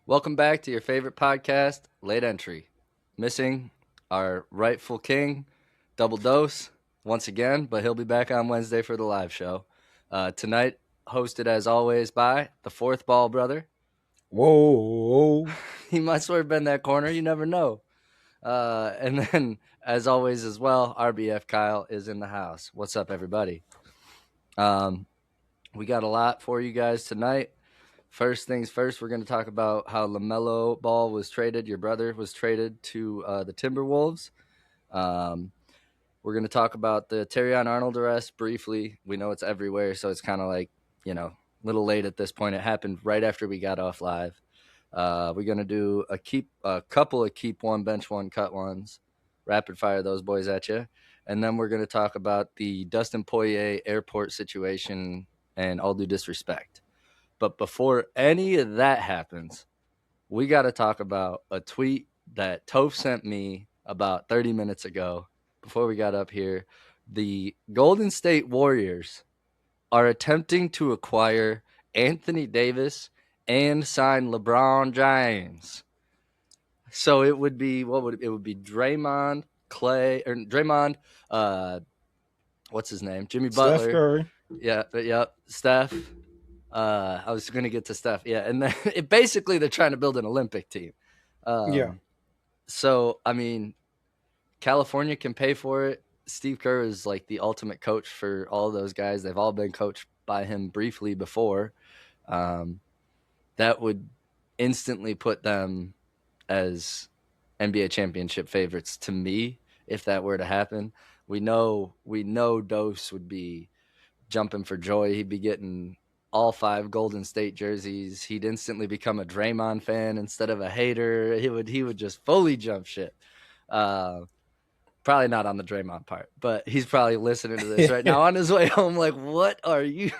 Welcome back to your favorite podcast, Late Entry. Missing our rightful king, Double Dose, once again, but he'll be back on Wednesday for the live show. Tonight, hosted as always by the Fourth Ball brother. Whoa. He might sort of bend that corner, you never know. And then, as always, as well, RBF Kyle is in the house. What's up, everybody? We got a lot for you guys tonight. First things first, we're going to talk about how Lamelo Ball was traded. Your brother was traded to the Timberwolves. We're going to talk about the Terrion Arnold arrest briefly. We know it's everywhere, so it's kind of like, a little late at this point. It happened right after we got off live. We're going to do a couple of keep one, bench one, cut ones. Rapid fire those boys at you. And then we're going to talk about the Dustin Poirier airport situation and all due disrespect. But before any of that happens, we got to talk about a tweet that Toph sent me about 30 minutes ago before we got up here. The Golden State Warriors are attempting to acquire Anthony Davis and sign LeBron James. So it would be it would be Draymond, Clay, or Draymond, what's his name? Jimmy Butler. Steph Curry. Yeah, Steph. I was going to get to Steph. Yeah, and then basically they're trying to build an Olympic team. Yeah. So, I mean, California can pay for it. Steve Kerr is like the ultimate coach for all those guys. They've all been coached by him briefly before. That would instantly put them as NBA championship favorites to me if that were to happen. We know Dose would be jumping for joy. He'd be getting all 5 Golden State jerseys. He'd instantly become a Draymond fan instead of a hater. He would just fully jump shit. Probably not on the Draymond part, but he's probably listening to this right now on his way home. Like, what are you?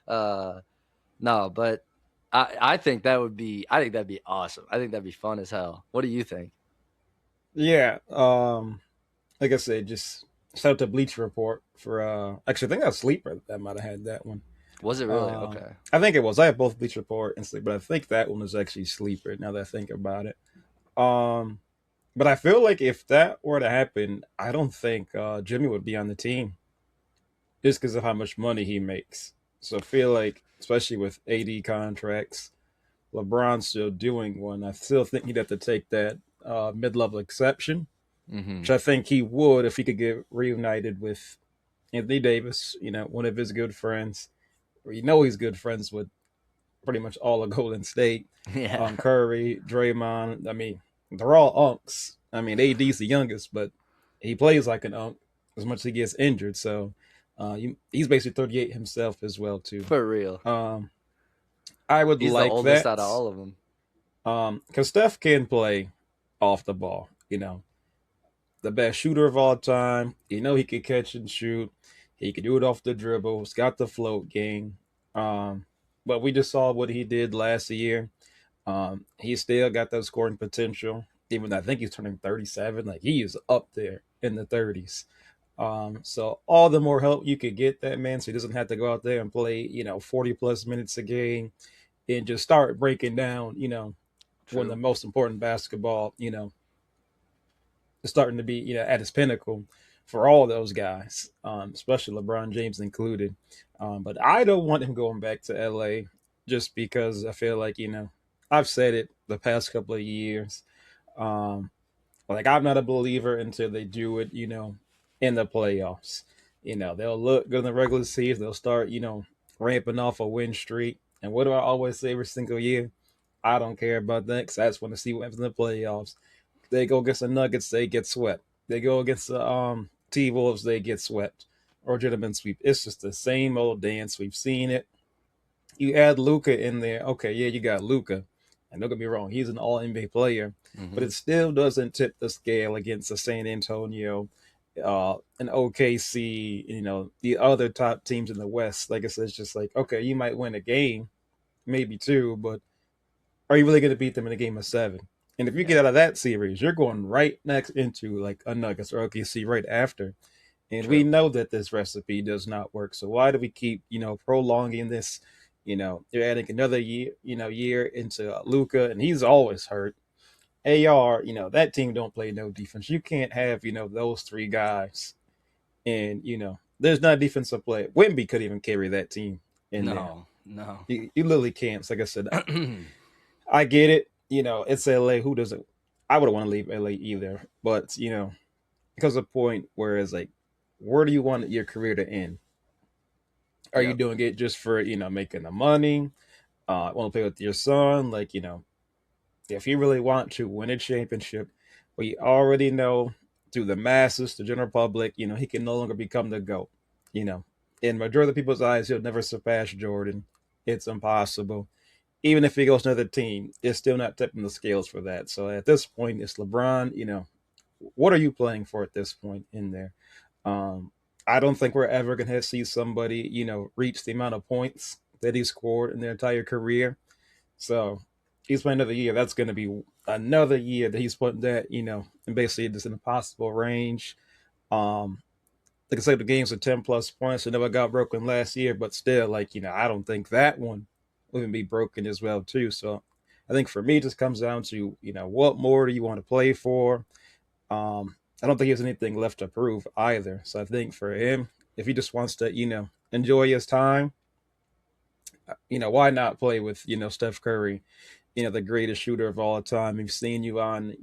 No, but I think that'd be awesome. I think that'd be fun as hell. What do you think? Yeah. Like I said, just shout out to Bleach Report for actually I think that's Sleeper that might have had that one. Was it really? Okay. I think it was. I have both Bleach Report and Sleeper, but I think that one was actually Sleeper now that I think about it. But I feel like if that were to happen, I don't think Jimmy would be on the team just because of how much money he makes. So I feel like, especially with AD contracts, LeBron's still doing one. I still think he'd have to take that mid-level exception, which I think he would if he could get reunited with Anthony Davis, one of his good friends. He's good friends with pretty much all of Golden State. Yeah. Curry, Draymond. I mean, they're all unks. I mean, AD's the youngest, but he plays like an unk as much as he gets injured. So he's basically 38 himself as well, too. For real. I would He's like the oldest that out of all of them. because Steph can play off the ball. The best shooter of all time. He can catch and shoot. He can do it off the dribble. He's got the float game. But we just saw what he did last year. He still got that scoring potential. Even though I think he's turning 37. Like, he is up there in the 30s. So all the more help you could get that man, so he doesn't have to go out there and play, 40 plus minutes a game and just start breaking down, True. one of the most important basketball, starting to be, at its pinnacle for all those guys, especially LeBron James included. But I don't want him going back to LA just because I feel like, I've said it the past couple of years. Like, I'm not a believer until they do it, in the playoffs. They'll look good in the regular season. They'll start, ramping off a win streak. And what do I always say every single year? I don't care about that because I just want to see what happens in the playoffs. They go against the Nuggets, they get swept. They go against the T-Wolves, they get swept. Or gentlemen sweep. It's just the same old dance. We've seen it. You add Luka in there. Okay, yeah, you got Luka. And don't get me wrong, he's an all-NBA player. But it still doesn't tip the scale against the San Antonio, an OKC, the other top teams in the West. Like I said, it's just like, okay, you might win a game, maybe 2, but are you really going to beat them in a game of 7? And if you get out of that series, you're going right next into like a Nuggets or OKC right after. And True. we know that this recipe does not work. So why do we keep, prolonging this, You're adding another year into Luca, and he's always hurt. AR, that team don't play no defense. You can't have those three guys, and there's not a defensive player. Wimby could even carry that team in there. No, no. You literally can't. So like I said, I get it. It's LA. Who doesn't? I wouldn't want to leave LA either. But because of a point where it's like, where do you want your career to end? Are you Yep. doing it just for making the money? Want to play with your son? Like if you really want to win a championship, we already know through the masses, the general public, he can no longer become the GOAT. You know, in majority of people's eyes, he'll never surpass Jordan. It's impossible. Even if he goes to another team, it's still not tipping the scales for that. So at this point, it's LeBron. What are you playing for at this point in there? Um, I don't think we're ever going to see somebody, reach the amount of points that he scored in their entire career. So he's playing another year. That's going to be another year that he's putting that, in basically just an impossible range. Um, like I said, the games are 10 plus points. It never got broken last year, but still, I don't think that one will even be broken as well, too. So I think for me, it just comes down to, what more do you want to play for? I don't think he has anything left to prove either. So I think for him, if he just wants to, enjoy his time, why not play with, Steph Curry, the greatest shooter of all time. We've seen you on,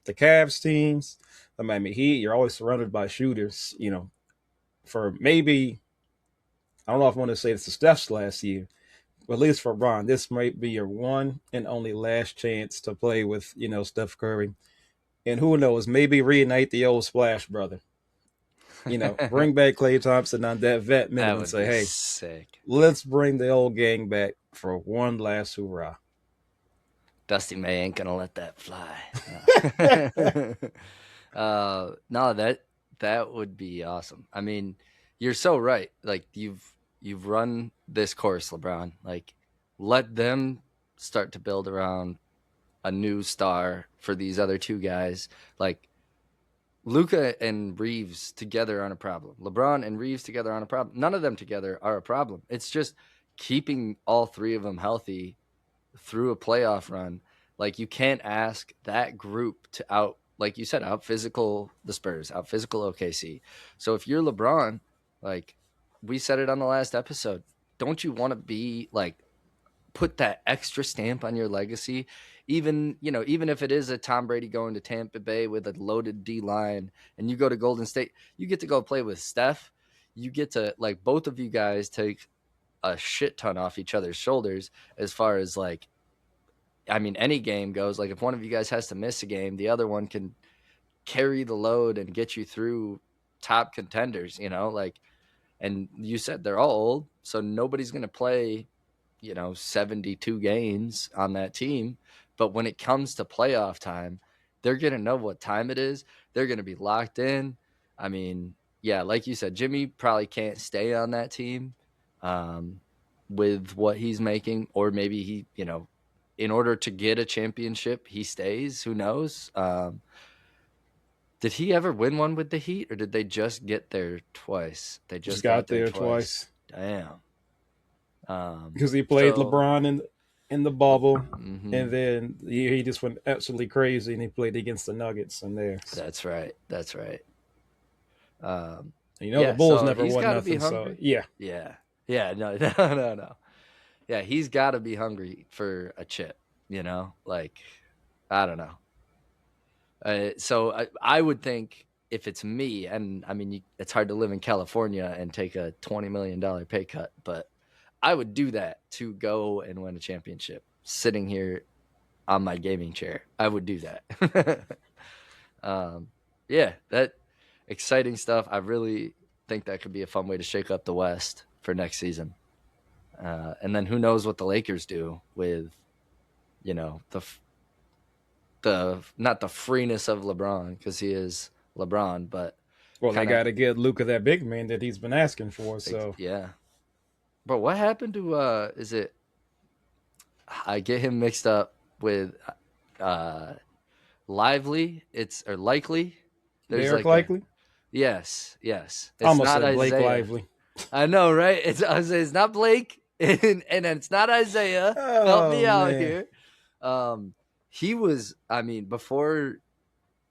the Cavs teams, the Miami Heat. You're always surrounded by shooters, for maybe, I don't know if I want to say it's the Steph's last year, but at least for Ron, this might be your one and only last chance to play with, Steph Curry. And who knows, maybe reignite the old Splash Brother. Bring back Klay Thompson on that vet minimum That and would say, be hey, sick. let's bring the old gang back for one last hoorah. Dusty May ain't gonna let that fly. No, no, that would be awesome. I mean, you're so right. Like you've run this course, LeBron. Like let them start to build around a new star for these other two guys. Like Luca and Reeves together aren't a problem. LeBron and Reeves together aren't a problem. None of them together are a problem. It's just keeping all three of them healthy through a playoff run. Like you can't ask that group to out, like you said, out physical the Spurs, out physical OKC. So if you're LeBron, like we said it on the last episode, don't you want to be like put that extra stamp on your legacy? Even even if it is a Tom Brady going to Tampa Bay with a loaded D line, and you go to Golden State, you get to go play with Steph. You get to like both of you guys take a shit ton off each other's shoulders as far as like I mean any game goes. Like if one of you guys has to miss a game, the other one can carry the load and get you through top contenders, like and you said they're all old, so nobody's going to play 72 games on that team. But when it comes to playoff time, they're going to know what time it is. They're going to be locked in. I mean, yeah, like you said, Jimmy probably can't stay on that team um, with what he's making, or maybe he, in order to get a championship, he stays. Who knows? Did he ever win one with the Heat, or did they just get there twice? They Just just got got there there twice. twice Damn. because he played So, LeBron in the bubble, mhm. and then he just went absolutely crazy, and he played against the Nuggets in there. That's right. That's right. Um, The yeah, Bulls so never he's won got to be nothing, so hungry. yeah, Yeah. Yeah, no, no. Yeah, he's got to be hungry for a chip, Like, I don't know. So I would think if it's me, and I mean, it's hard to live in California and take a $20 million pay cut, but I would do that to go and win a championship sitting here on my gaming chair. I would do that. um, yeah, that exciting stuff. I really think that could be a fun way to shake up the West for next season. And then who knows what the Lakers do with, the not the freeness of LeBron because he is LeBron, but well, they kind of got to get Luca that big man that he's been asking for. So yeah. But what happened to is it I get him mixed up with uh Lively, it's or Likely. There's Derek like a Likely, yes, yes. I It's almost not said Blake Isaiah. Lively. I know, right? It's not Blake. and it's not Isaiah. Help Oh me out man. here. Um, he was, I mean, before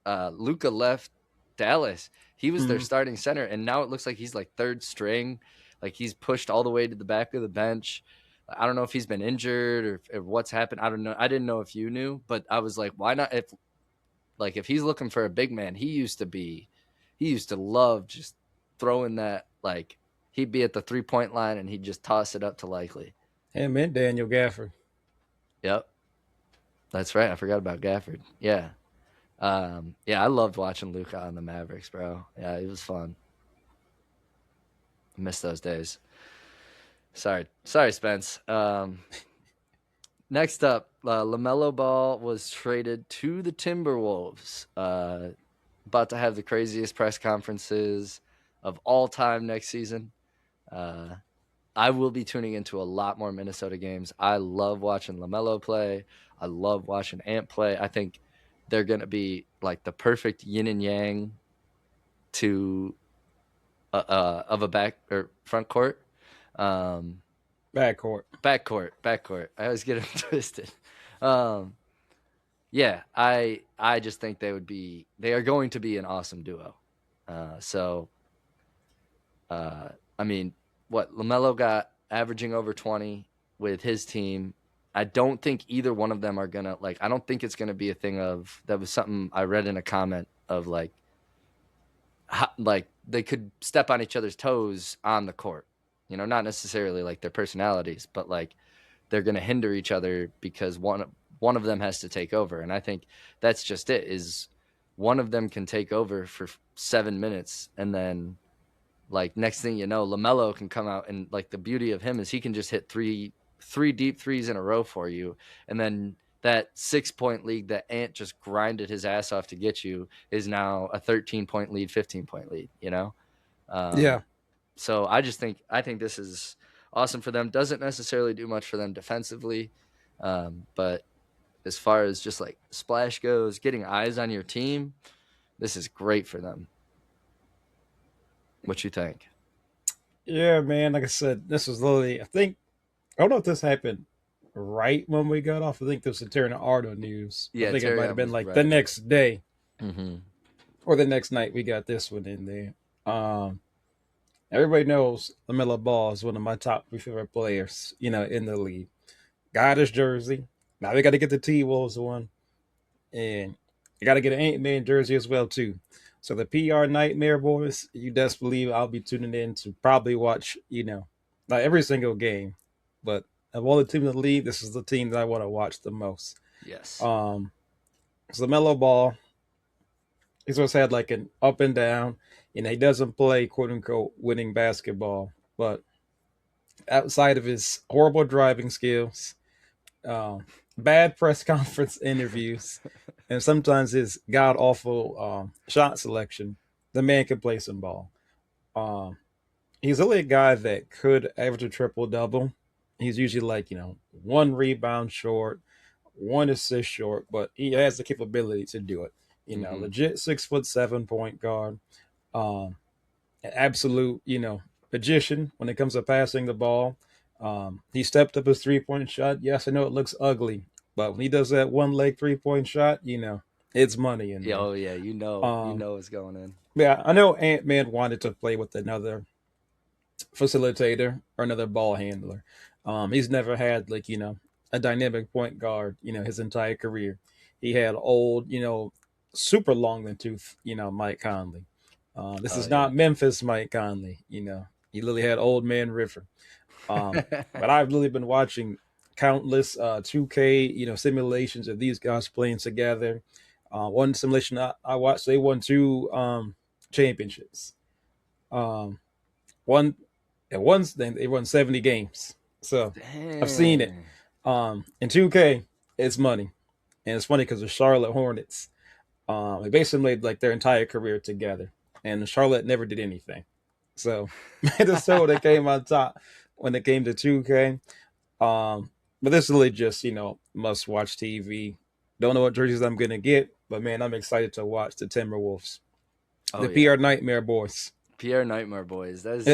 Luca left Dallas, he was their Mm. starting center, and now it looks like he's like third string. Like he's pushed all the way to the back of the bench. I don't know if he's been injured or if what's happened. I don't know. I didn't know if you knew, but I was like, why not? If he's looking for a big man, he used to love just throwing that. Like he'd be at the 3 point line and he'd just toss it up to Likely. Him and Daniel Gafford. Yep, that's right. I forgot about Gafford. Yeah. Yeah, I loved watching Luca on the Mavericks, bro. Yeah, it was fun. I miss those days. Sorry, Spence. Next up, Lamelo Ball was traded to the Timberwolves. About to have the craziest press conferences of all time next season. Uh, I will be tuning into a lot more Minnesota games. I love watching Lamelo play. I love watching Ant play. I think they're going to be like the perfect yin and yang to of a back or front court. Um, Backcourt. backcourt. I always get them twisted. Um, yeah, I just think they are going to be an awesome duo. So uh, I mean, what Lamelo got averaging over 20 with his team. I don't think either one of them are gonna like. I don't think it's gonna be a thing of that was something I read in a comment of like they could step on each other's toes on the court. You know, not necessarily like their personalities, but like they're going to hinder each other because one of them has to take over. And I think that's just it. Is one of them can take over for 7 minutes, and then like next thing you know, Lamelo can come out, and like the beauty of him is he can just hit three deep threes in a row for you, and then that 6 point lead that Ant just grinded his ass off to get you is now a 13 point lead, 15 point lead. You know, um, Yeah. so I think this is awesome for them. Doesn't necessarily do much for them defensively, but as far as just like splash goes, getting eyes on your team, this is great for them. What you think? Yeah, man. Like I said, this was literally. I don't know if this happened right when we got off. I think this was Terrion Arnold news. I Yeah, think it might have Terrion been was like the right away. next day Mm-hmm. or the next night we got this one in there. Um, Everybody knows Lamelo Ball is one of my top three favorite players, in the league. Got his jersey. Now we got to get the T Wolves one, and you got to get an Ant Man jersey as well too. So the PR Nightmare boys, you best believe I'll be tuning in to probably watch, not every single game, but of all the teams in the league, this is the team that I want to watch the most. Yes. Um, so Lamelo Ball, he's always had like an up and down. He doesn't play quote unquote winning basketball, but outside of his horrible driving skills, um, bad press conference interviews, and sometimes his god awful shot selection, the man can play some ball. Um, he's really a guy that could average a triple double. He's usually like, one rebound short, one assist short, but he has the capability to do it. Mm-hmm. Legit 6'7" point guard. Um, an absolute, magician when it comes to passing the ball. He stepped up his 3 point shot. Yes, I know it looks ugly, but when he does that one leg 3 point shot, it's money in Yeah. there. Oh yeah. You Um, know what's going in. yeah, I know Ant Man wanted to play with another facilitator or another ball handler. He's never had like a dynamic point guard. His entire career. He had old, super long in tooth. Mike Conley. This Oh is yeah. not Memphis Mike Conley. He literally had old man River. But I've really been watching countless 2K simulations of these guys playing together. One simulation I watched, they won two championships. Um, one at once they won 70 games. So I've seen it. Dang. In 2K, it's money, and it's funny because the Charlotte Hornets, they basically made like their entire career together, and Charlotte never did anything. So Minnesota came on top when it came to 2K. But this is really just must watch TV. Don't know what jerseys I'm gonna get, but man, I'm excited to watch the Timberwolves, Oh the yeah. PR Nightmare Boys. Pierre Nightmare Boys. That is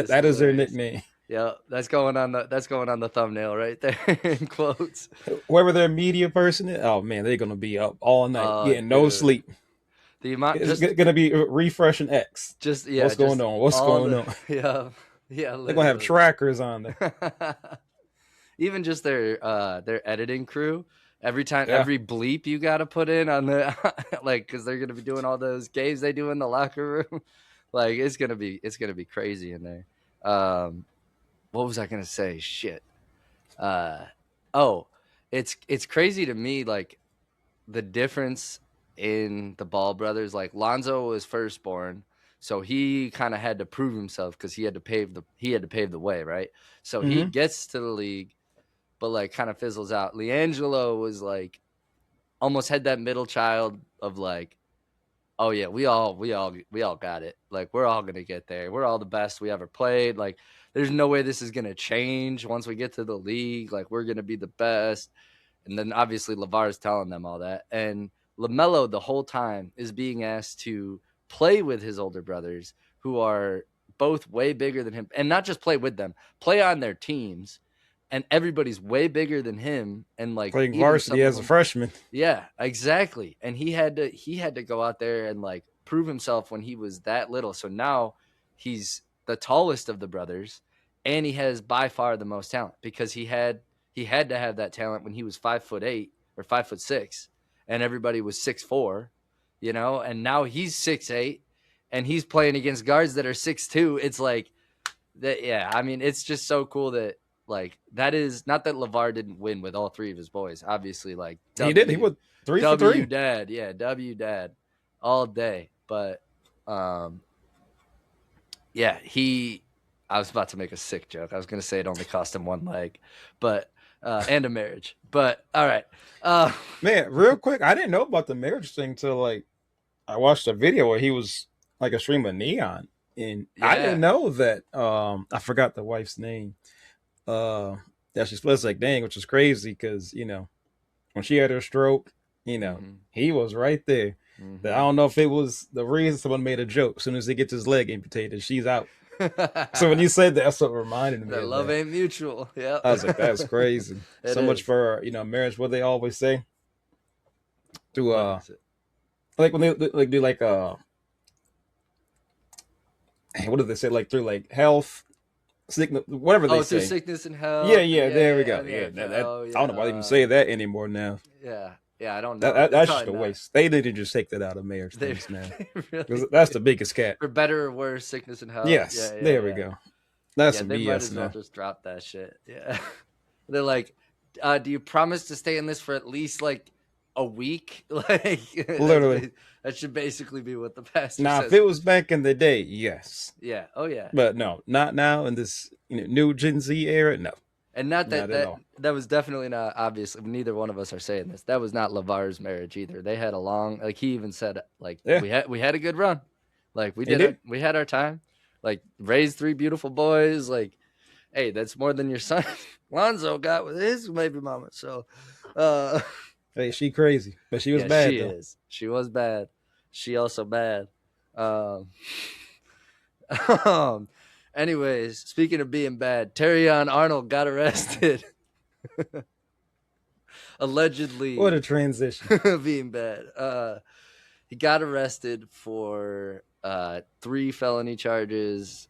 That is their hilarious. nickname. Yeah, that's going on the thumbnail right there in quotes. Whoever their media person is, oh man, they're gonna be up all night Oh, getting no dude, sleep. the amount It's gonna be refreshing X. just yeah, What's going just on? What's all going the on? yeah, yeah, They're gonna have literally. trackers on there. Even just their editing crew. Every time, Yeah. every bleep you got to put in on the like, because they're gonna be doing all those games they do in the locker room. Like it's gonna be crazy in there. What was I gonna say? Shit. Uh, oh, it's crazy to me, like the difference in the Ball brothers. Like Lonzo was firstborn, so he kind of had to prove himself because he had to pave the way, right? So he Mm-hmm. gets to the league, but like kind of fizzles out. Leangelo was like almost had that middle child of like, oh yeah, we all got it. Like we're all gonna get there. We're all the best we ever played. Like there's no way this is gonna change once we get to the league. Like we're gonna be the best. And then obviously Lavar's telling them all that. And Lamelo the whole time is being asked to play with his older brothers who are both way bigger than him, and not just play with them, play on their teams. And everybody's way bigger than him, and like Playing even varsity some of as a them, freshman. yeah, exactly. And he had to go out there and like prove himself when he was that little. So now he's the tallest of the brothers, and he has by far the most talent because he had to have that talent when he was 5'8" or 5'6", and everybody was 6'4", and now he's 6'8", and he's playing against guards that are 6'2". It's like that, yeah. I mean, it's just so cool that like that is not that Lavar didn't win with all three of his boys. Obviously, like He did. He W was 3 for 3. Dad, yeah, W Dad, all day. But um, yeah, he. I was about to make a sick joke. I was going to say it only cost him one leg, but and a marriage. But all right, uh, Man, real quick, I didn't know about the marriage thing till like I watched a video where he was like a stream of Neon, and I didn't yeah. know that. I forgot the wife's name. Uh, that she splits like dang, which is crazy because when she had her stroke, Hmm. he was right there. That I Hmm. don't know if it was the reason someone made a joke. As soon as he gets his leg amputated, she's out. So when you said that, that's what reminded me That of love that. ain't mutual. Yep. I was like, that's crazy. It So much is. for marriage. What they always say to What is it? like when they like do like what do they say, like through like health sickness, whatever they Oh, through say. sickness and Yeah, health. yeah, Yeah, there we yeah, go. and Yeah, yeah. that Oh, I don't yeah. know why they even say that anymore now. Yeah, yeah. I don't That, know. that They're that's just probably a not. waste. They need to just take that out of marriage They, things now, they because really that's do. the biggest cat. For better or worse, sickness and health. Yes, Yeah, yeah, there we yeah. go. That's Yeah, some they might BS as well now. just drop that shit. Yeah. They're like, do you promise to stay in this for at least like a week? Like Literally. that should basically be what the pastor Now, if says it at was this point. back in the day, yes, Yeah. Oh yeah. but no, not now in this new Gen Z era. No, And not that not at that all. that was definitely not, obviously neither one of us are saying this. That was not Lavar's marriage either. They had a long, like he even said, like Yeah, we had a good run. Like he did. we had our time. Like raised three beautiful boys. Like, hey, that's more than your son Lonzo got with his baby mama. So uh Hey, she crazy, but she was yeah, bad she though. is. She was bad. She also bad. Um um anyways, speaking of being bad, Terrion Arnold got arrested. What a Allegedly transition. being bad. He got arrested for three felony charges,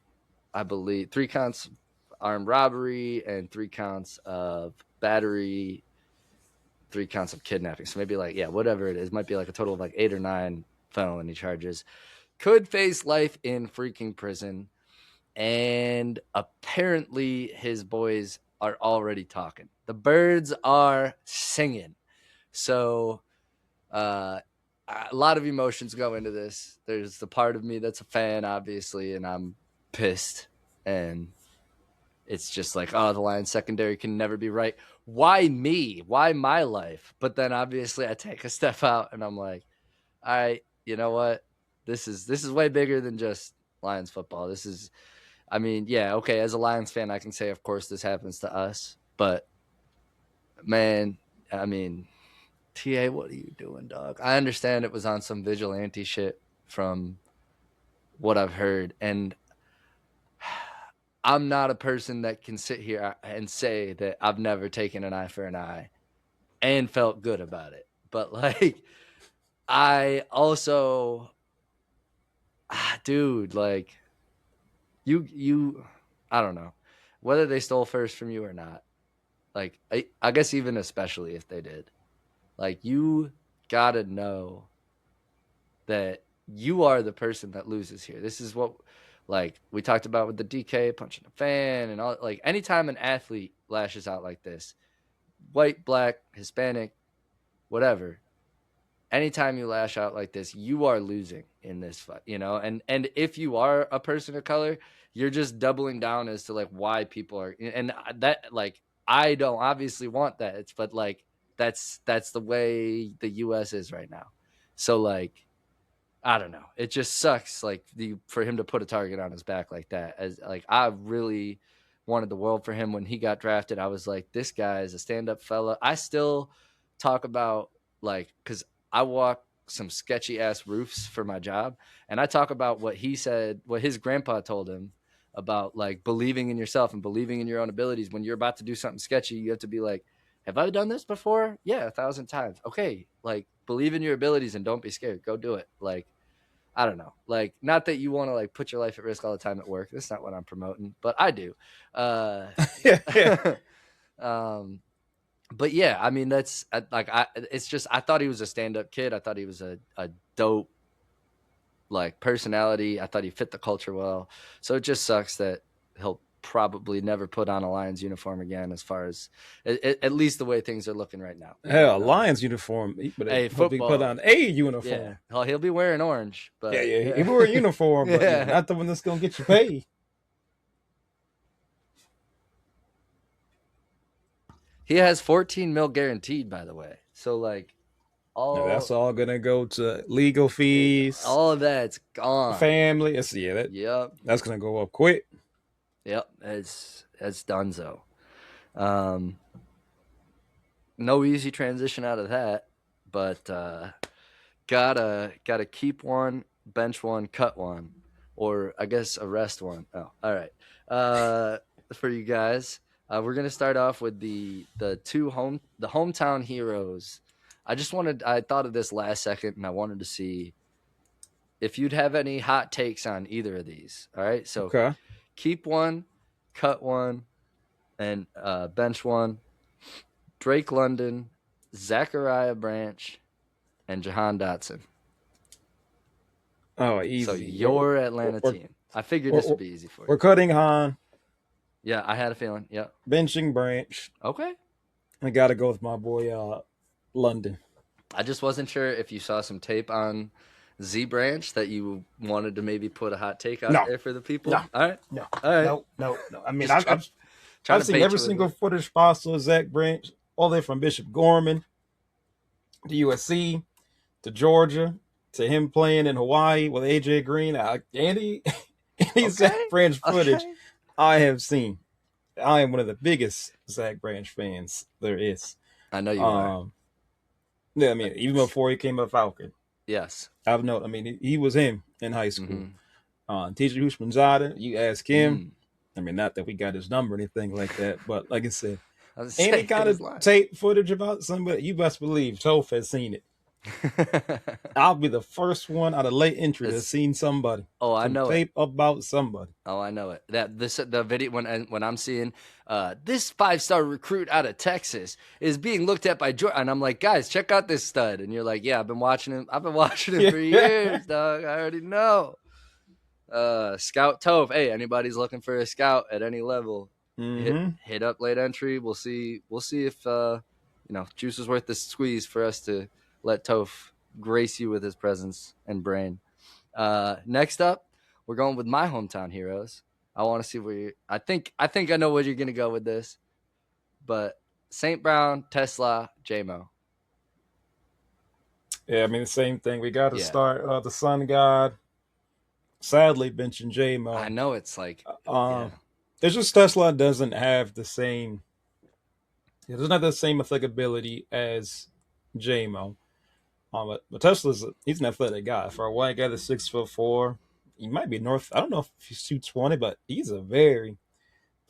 I believe, 3 counts of armed robbery and 3 counts of battery, 3 counts of kidnapping. So maybe like, yeah, whatever it is, might be like a total of like 8 or 9 felony charges. Could face life in freaking prison. And apparently his boys are already talking. The birds are singing. So a lot of emotions go into this. There's the part of me that's a fan, obviously, and I'm pissed. And it's just like, oh, the Lions secondary can never be right. Why me? Why my life? But then obviously I take a step out and I'm like, all right, you know what? This is way bigger than just Lions football. This is, I mean, yeah, okay. As a Lions fan, I can say, of course, this happens to us. But man, I mean, TA, what are you doing, dog? I understand it was on some vigilante shit from what I've heard. And I'm not a person that can sit here and say that I've never taken an eye for an eye and felt good about it. But like, I also, dude, like, you, I don't know whether they stole first from you or not. Like, I guess even especially if they did, like, you gotta know that you are the person that loses here. This is what, like, we talked about with the DK punching a fan and all. Like, anytime an athlete lashes out like this, white, black, Hispanic, whatever, anytime you lash out like this, you are losing in this fight, you know? And if you are a person of color, you're just doubling down as to like why people are, and that, like, I don't obviously want that. It's, but like, that's the way the US is right now. So like, I don't know. It just sucks, like, for him to put a target on his back like that. As like, I really wanted the world for him when he got drafted. I was like, this guy is a stand-up fella. I still talk about, like, because I walk some sketchy ass roofs for my job, and I talk about what he said, what his grandpa told him about like believing in yourself and believing in your own abilities. When you're about to do something sketchy, you have to be like, have I done this before? Yeah, 1,000 times. Okay, like, believe in your abilities and don't be scared. Go do it. Like, I don't know. Like, not that you want to like put your life at risk all the time at work. That's not what I'm promoting, but I do. Uh, Yeah, yeah. um, but yeah, I mean, it's just, I thought he was a stand up kid. I thought he was a dope, like, personality. I thought he fit the culture well. So it just sucks that he'll probably never put on a Lions uniform again, as far as at least the way things are looking right now. Hell, Lions uniform. But Hey, hope he put football. on a Yeah. uniform. Well, he'll be wearing orange, Yeah, but yeah. He yeah. wore a uniform, but Yeah. not the one that's gonna get you paid. He has 14 mil guaranteed, by the way. So like, No, that's all all gonna go to legal fees, all of that's gone. family. Yep. That's gonna go up quick. Yep. It's donezo. Um, no easy transition out of that, but gotta keep one, bench one, cut one, or I guess arrest one. Oh, all right. For you guys, we're gonna start off with the hometown heroes. I thought of this last second, and I wanted to see if you'd have any hot takes on either of these. All right, so Okay. keep one, cut one, and bench one. Drake London, Zachariah Branch, and Jahan Dotson. Oh, So easy. your Atlanta We're, team. I figured we're, this would be easy for we're you. cutting Han, Yeah, I had a feeling. Yep. benching Branch. Okay. I gotta go with my boy London. I just wasn't sure if you saw some tape on Z Branch that you wanted to maybe put a hot take out No, there for the people. no, All right. no, All right. no. I mean, Just trying I've to seen bait every you with single it. footage possible of Zach Branch, all the way from Bishop Gorman to USC to Georgia to him playing in Hawaii with AJ Green. Any Zach Okay. Branch footage Okay. I have seen. I am one of the biggest Zach Branch fans there is. I know you are. Yeah, I mean, even before he came a Falcon, Yes. I've known. I mean, he was him in high school. Mm-hmm. TJ Houshmandzadeh, you ask him. Mm. I mean, not that we got his number or anything like that, but like I said, I was any saying kind his of line. tape footage about somebody, you best believe Toph has seen it. I'll be the first one out of late entry that's seen somebody. Oh, I Some know it. tape about somebody. Oh, I know it. The video when I'm seeing this 5-star recruit out of Texas is being looked at by Jordan, and I'm like, guys, check out this stud, and you're like, yeah, I've been watching him. I've been watching him for years, dog. I already know. Scout Tove. Hey, anybody's looking for a scout at any level, hit up late entry. We'll see if juice is worth the squeeze for us to let Toph grace you with his presence and brain. Next up, we're going with my hometown heroes. I want to see where you. I think I know where you're gonna go with this, but St. Brown, Tesla, JMO. Yeah, I mean the same thing. We got to Yeah. start the Sun God. Sadly, benching J-Mo. I know it's like, yeah. It's just Tesla doesn't have the same. It doesn't have the same athletic ability as J-Mo. But he's an athletic guy. For a white guy that's 6'4", he might be north. I don't know if he's 220, but he's a very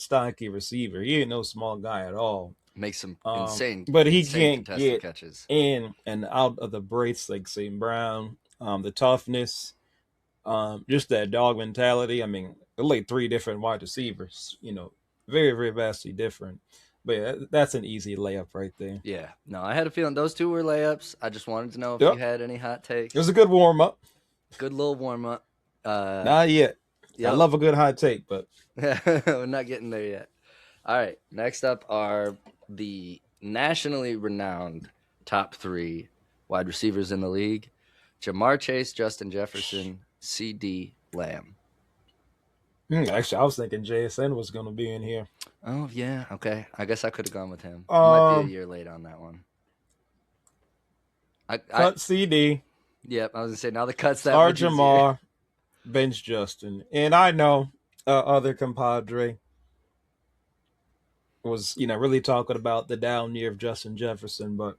stocky receiver. He ain't no small guy at all. Makes some insane, But he insane can't contested get catches. in and out of the breaks like St. Brown. The toughness, just that dog mentality. I mean, they're like three different wide receivers. Very, very vastly different. But yeah, that's an easy layup right there. Yeah, no, I had a feeling those two were layups. I just wanted to know if you Yep, had any hot it was takes. a good warm up. Good little warm up. Not yet. I Yep, love a good hot take, but we're not getting there yet. All right, next up are the nationally renowned top three wide receivers in the league: Jamar Chase, Justin Jefferson, C.D. Lamb. actually, I was thinking JSN was going to be in here. Oh yeah, okay. I guess I could have gone with him. I might be a Um, year late on that one. I cut CD, yep. I was gonna say now the cut's that start much easier. Jamar, bench Justin, and I know other compadre was really talking about the down year of Justin Jefferson, but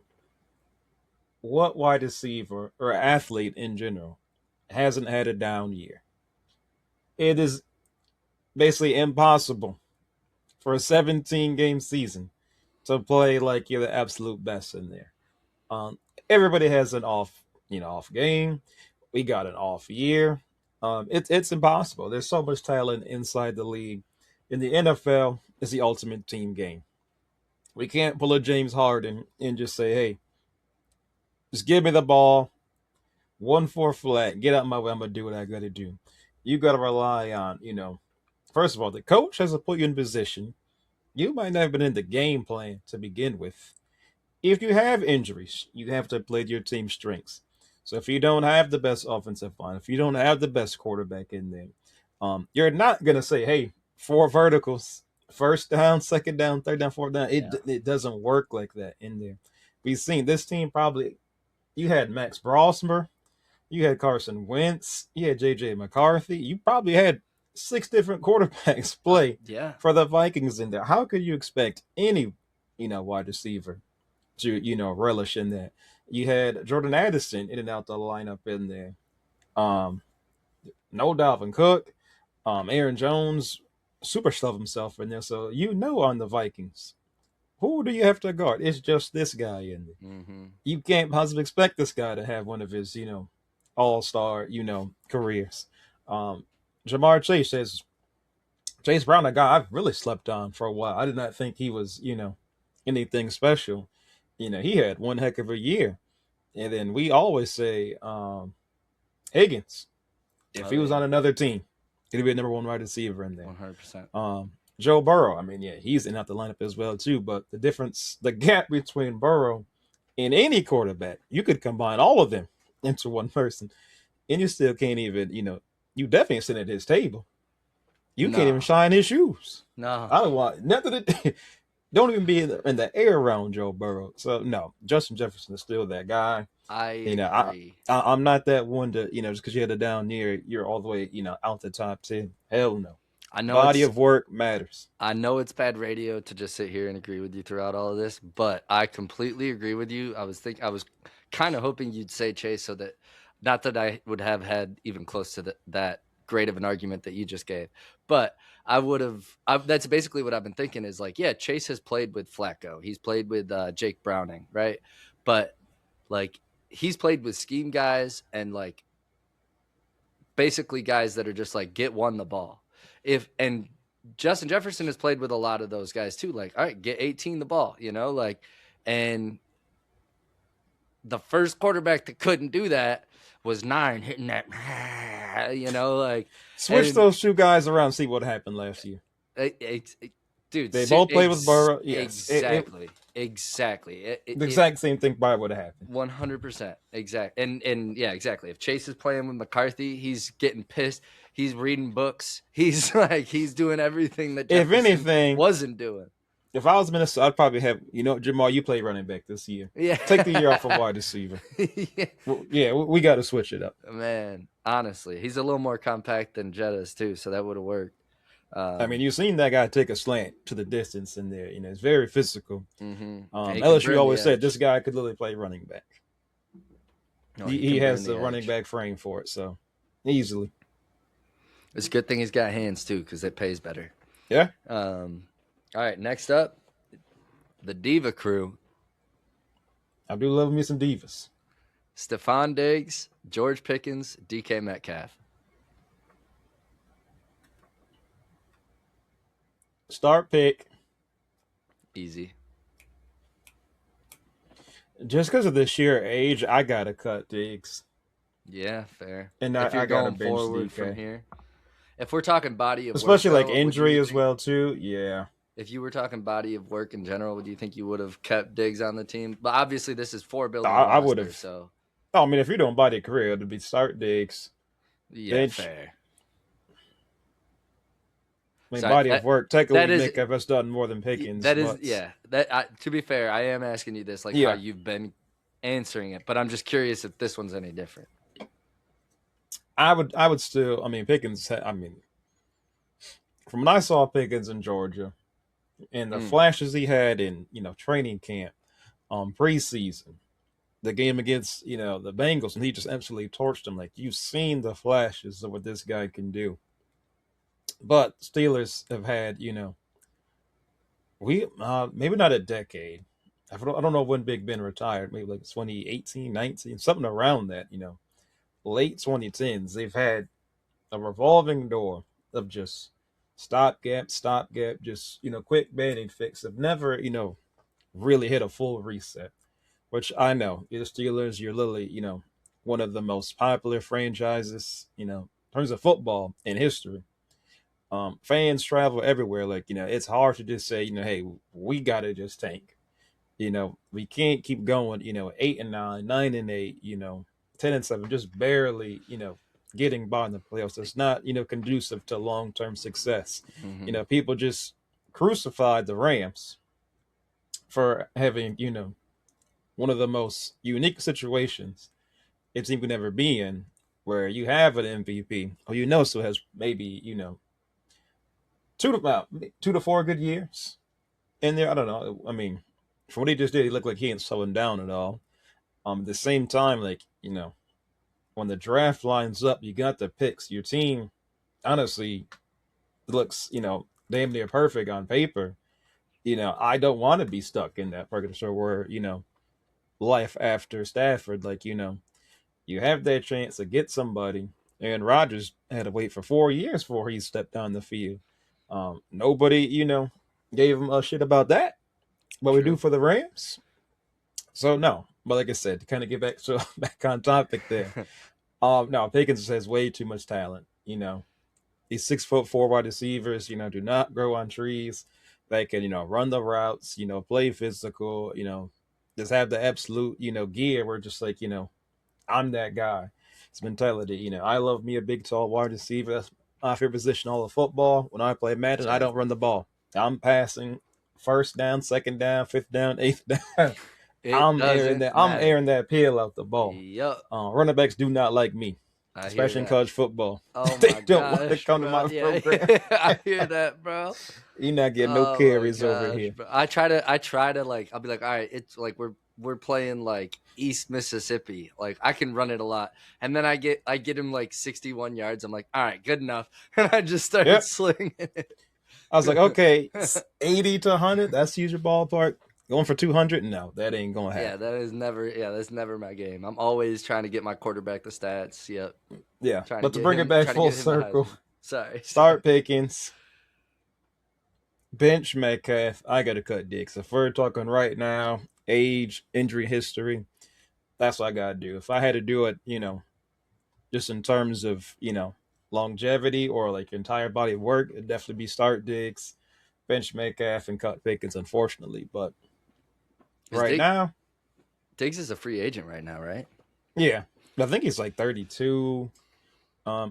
what wide receiver or athlete in general hasn't had a down year? It is basically impossible for a 17 game season to play like you're the absolute best in there. Um, Everybody has an off game. We got an off year. It's impossible. There's so much talent inside the league. In the NFL, it's the ultimate team game. We can't pull a James Harden and just say, "Hey, just give me the ball, 1-4 flat, get out my way. I'm gonna do what I gotta do." You gotta rely on, first of all, the coach has to put you in position. You might not have been in the game plan to begin with. If you have injuries, you have to play to your team's strengths. So if you don't have the best offensive line, if you don't have the best quarterback in there, you're not gonna say, "Hey, four verticals, first down, second down, third down, fourth down." It Yeah. it doesn't work like that in there. We've seen this team probably. You had Max Brosmer, you had Carson Wentz, you had JJ McCarthy. You probably had six different quarterbacks play Yeah. for the Vikings in there. How could you expect any, wide receiver to relish in that? You had Jordan Addison in and out the lineup in there. Um, no Dalvin Cook, Aaron Jones, super stuff himself in there. So on the Vikings, who do you have to guard? It's just this guy in there. Mm-hmm. You can't possibly expect this guy to have one of his all-star careers. Um, Jamar Chase says Chase Brown, a guy I've really slept on for a while. I did not think he was anything special. He had one heck of a year. And then we always say Higgins, if Oh he was yeah. on another team, he'd be a number one wide receiver in there. 100%. Joe Burrow, I mean, yeah, he's in out the lineup as well too. But the gap between Burrow and any quarterback, you could combine all of them into one person, and you still can't even, you definitely sit at his table. You can't even No. shine his shoes. No. I don't want nothing to. Don't even be in the air around Joe Burrow. So no, Justin Jefferson is still that guy. I You know, I, agree. I'm not that one to just because you had a down year, you're all the way out the top 10. Hell no. I know Body it's of work matters. I know it's bad radio to just sit here and agree with you throughout all of this, but I completely agree with you. I was kind of hoping you'd say Chase so that not that I would have had even close to that great of an argument that you just gave, but I would have. That's basically what I've been thinking is like, yeah, Chase has played with Flacco, he's played with Jake Browning, right? But like he's played with scheme guys and like basically guys that are just like get one the ball. If and Justin Jefferson has played with a lot of those guys too. Like, all right, get 18 the ball, like, and the first quarterback that couldn't do that was 9 hitting that, like, Switch and those two guys around. See what happened last year. dude, They both played with Burrow. Yes, exactly. the exact same thing probably would have happened. 100%. Exact. And yeah, exactly. If Chase is playing with McCarthy, he's getting pissed. He's reading books. He's like, he's doing everything that If Jefferson anything, wasn't doing. if I was Minnesota, I'd probably have Jamal. You play running back this year. Yeah. Take the year off of wide receiver. Yeah. Yeah, we got to switch it up. Man, honestly, he's a little more compact than Jetta's too, so that would have worked. I mean, you've seen that guy take a slant to the distance in there. It's very physical. mm-hmm. LSU always said this guy could literally play running back. No, he has the running back frame for it, so easily. It's a good thing he's got hands too, because it pays better. Yeah, All right, next up, the Diva Crew: I do love me some divas. Stephon Diggs, George Pickens, DK Metcalf. Start pick. Easy. Just because of the sheer age, I gotta cut Diggs, Yeah, fair. and If you're I gotta going bench forward from DK, here, if we're talking body of work, especially like though, would you injury as think well too. Yeah. if you were talking body of work in general, would you think you would have kept Diggs on the team? But obviously, this is for building a I would roster, have. so I mean, if you're doing body career, it'd be start Diggs, yeah, bench. fair. I mean, So body of work. that Technically, is Metcalf has done more than Pickens, that is but yeah. To be fair, I am asking you this like how yeah, you've been answering it, but I'm just curious if this one's any different. I would still. I mean, Pickens. I mean, from when I saw Pickens in Georgia and the Mm, flashes he had in training camp, preseason, the game against the Bengals, and he just absolutely torched them. Like you've seen the flashes of what this guy can do. But Steelers have had we maybe not a decade. I don't know when Big Ben retired. Maybe like 2018, 19, something around that. Late 2010s. They've had a revolving door of just stopgap, just quick banding fix. Have never really hit a full reset. Which I know, the Steelers, you're literally one of the most popular franchises in terms of football in history. Fans travel everywhere. Like it's hard to just say hey, we gotta just tank. We can't keep going. 8-9, 9-8. 10-7, just barely. Getting by in the playoffs. It's not conducive to long term success. hmm People just crucified the Rams for having one of the most unique situations a team could ever be in, where you have an MVP who still has maybe 2 to 4 good years in there. I don't know. I mean, for what he just did, he looked like he ain't slowing down at all. At the same time, like when the draft lines up, you got the picks. Your team honestly looks damn near perfect on paper. I don't want to be stuck in that purgatory where life after Stafford. Like you have that chance to get somebody. And Rodgers had to wait for 4 years before he stepped down the field. Nobody, gave him a shit about that. What we do True. for the Rams. So no, but like I said, to kind of get back to back on topic there. No, Pickens has way too much talent. These 6'4" wide receivers, do not grow on trees. They can, run the routes, play physical, just have the absolute, gear. We're just like, I'm that guy. It's mentality. I love me a big, tall wide receiver. That's my favorite position all of football. When I play Madden, I Same. don't run the ball. I'm passing first down, second down, fifth down, eighth down. It doesn't I'm matter. airing that peel out the ball. Yup. Running backs do not like me, I hear especially in that. college football. Oh They my don't want to gosh, come to bro. my Yeah, program. I hear that, bro. You're not getting no Oh my carries over gosh, here. bro. I try to like I'll be like, all right, it's like we're playing like East Mississippi. Like I can run it a lot. And then I get him like 61 yards. I'm like, all right, good enough. And I just started Yep. slinging it. I was like, okay, 80 to 100. That's usual ballpark. Going for 200? No, that ain't gonna Yeah, happen. that's never my game. I'm always trying to get my quarterback the stats. Yep. Yeah, but to bring it back Trying to full get him the circle, Heisman. Sorry. start Pickens, bench Metcalf. I got to cut Dix. If we're talking right now, age, injury history, that's what I got to do. If I had to do it, just in terms of, longevity or like entire body of work, it'd definitely be start Dix, bench Metcalf, and cut Pickens, unfortunately. But Is right now, Diggs is a free agent right now, right? yeah, I think he's like 32.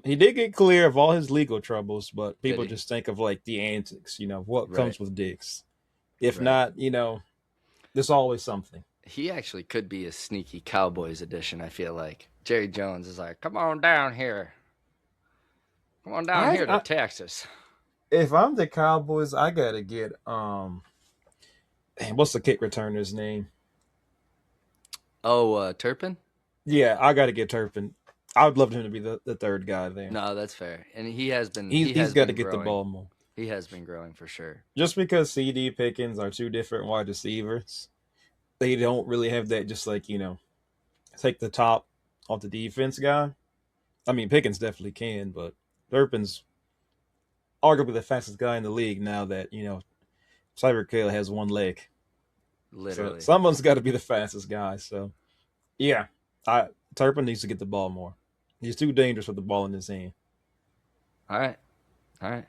He did get clear of all his legal troubles, but Did people he? just think of like the antics, what Right. comes with Dix. If Right. not, there's always something. He actually could be a sneaky Cowboys edition, I feel like. Jerry Jones is like, come on down here. Come on down here to I Texas. if I'm the Cowboys, I gotta get what's the kick returner's name? Oh, Turpin? Yeah, I gotta get Turpin. I would love him to be the third guy there. No, that's fair. And he has been He's got to get the growing. ball more. He has been growing for sure. Just because CD Pickens are two different wide receivers, they don't really have that just like, take the top off the defense guy. I mean, Pickens definitely can, but Turpin's arguably the fastest guy in the league now that, Tyreek Hill has one leg. So Literally. someone's got to be the fastest guy. So, yeah, Turpin needs to get the ball more. He's too dangerous with the ball in his hand. All right. All right.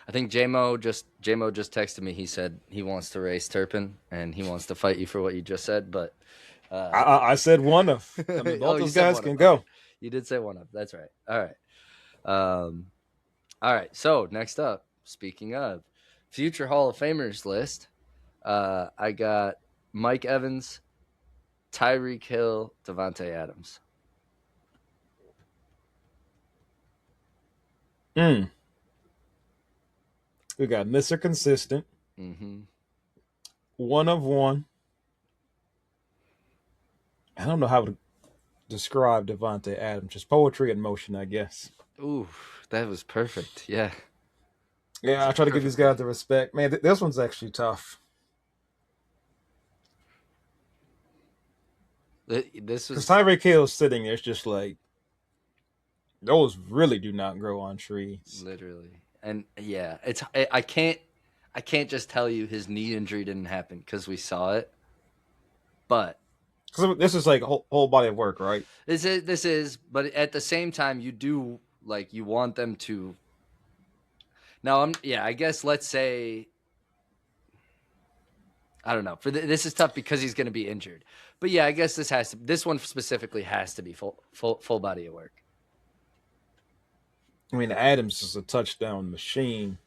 I think J-Mo just texted me. He said he wants to race Turpin and he wants to fight you for what you just said. But I said one of. I mean, both those guys can go. You did say one of. That's right. All right. All right. So next up, speaking of future Hall of Famers list, I got Mike Evans, Tyreek Hill, Devontae Adams. We got Mr. Consistent. Mm-hmm. One of one. I don't know how to describe Devontae Adams. Just poetry in motion, I guess. Ooh, that was perfect. Yeah. Yeah, I try to give these guys the respect. Man, this one's actually tough. This was Because Tyreek Hill's sitting there, it's just like, those really do not grow on trees. literally, and yeah, I can't just tell you his knee injury didn't happen because we saw it, but Because this is like a whole body of work, right? this is, but at the same time, you do like you want them to. Now, I guess let's say. I don't know. This is tough because he's going to be injured, but yeah, I guess this one specifically has to be full body of work. I mean, Adams is a touchdown machine.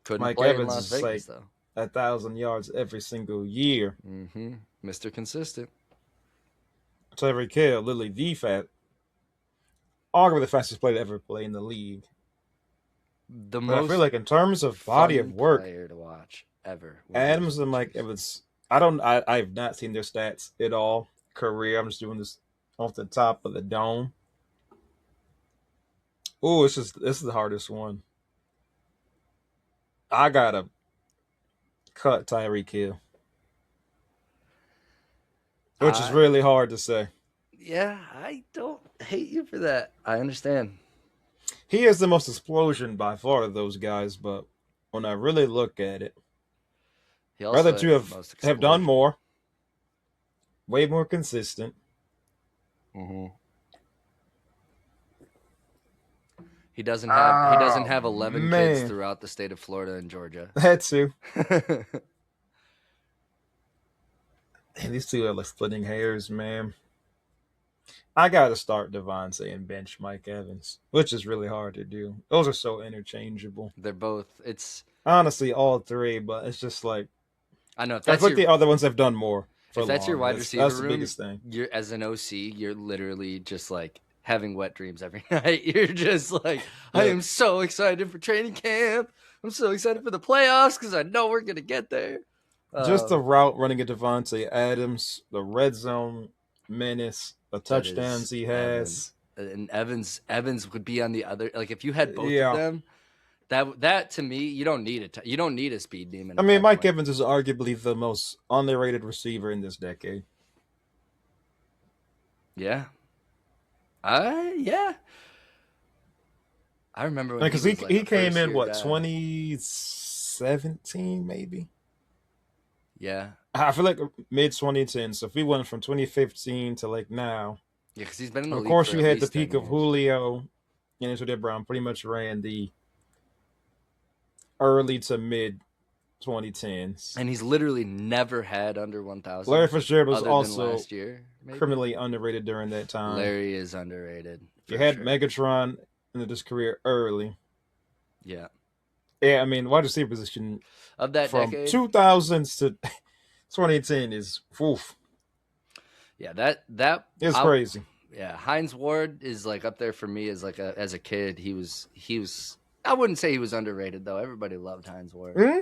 Couldn't Mike play in Evans Las is Vegas like though. 1,000 yards every single year. Mm-hmm. Mr. Consistent. Tyreek Hill, literally arguably the fastest player to ever play in the league. The But most I feel like in terms of body of work, player to watch ever. Adams and Mike Evans, I've not seen their stats at all career. I'm just doing this off the top of the dome. Oh, this is the hardest one. I gotta cut Tyreek Hill, which is really hard to say. Yeah, I don't hate you for that. I understand. He is the most explosion by far of those guys, but when I really look at it, He also rather two has the most have done explosion. more, way more consistent. Mm-hmm. He doesn't have 11 kids throughout the state of Florida and Georgia. That too. And these two are like splitting hairs, man. I gotta start Devontae and bench Mike Evans, which is really hard to do. Those are so interchangeable. They're both. It's honestly all three, but it's just like I know. If I feel like the other ones have done more. If that's your wide receiver that's room, the biggest thing. You're as an OC, you're literally just like having wet dreams every night. You're just like, I am so excited for training camp. I'm so excited for the playoffs because I know we're gonna get there. Just the route running at Devontae Adams, the red zone menace, the touchdowns he has. And Evans would be on the other. Like if you had both of them, that to me, you don't need it. You don't need a speed demon. I mean, Mike Evans is arguably the most underrated receiver in this decade. Yeah. Yeah. I remember when because he came in 2017 maybe. Yeah. I feel like mid 2010. So if we went from 2015 to like now. Yeah, because he's been in the league. Of course, you had the peak of Julio and Antonio Brown. Pretty much ran the early to mid 2010s, and he's literally never had under 1,000. Larry Fitzgerald was also last year, criminally underrated during that time. Larry is underrated. You had Megatron into this career early. Yeah. Yeah, I mean, wide receiver position of that from decade, 2000s to 2010 is oof. Yeah, that is crazy. Yeah, Hines Ward is like up there for me as like as a kid. He was. I wouldn't say he was underrated though. Everybody loved Hines Ward. Mm-hmm.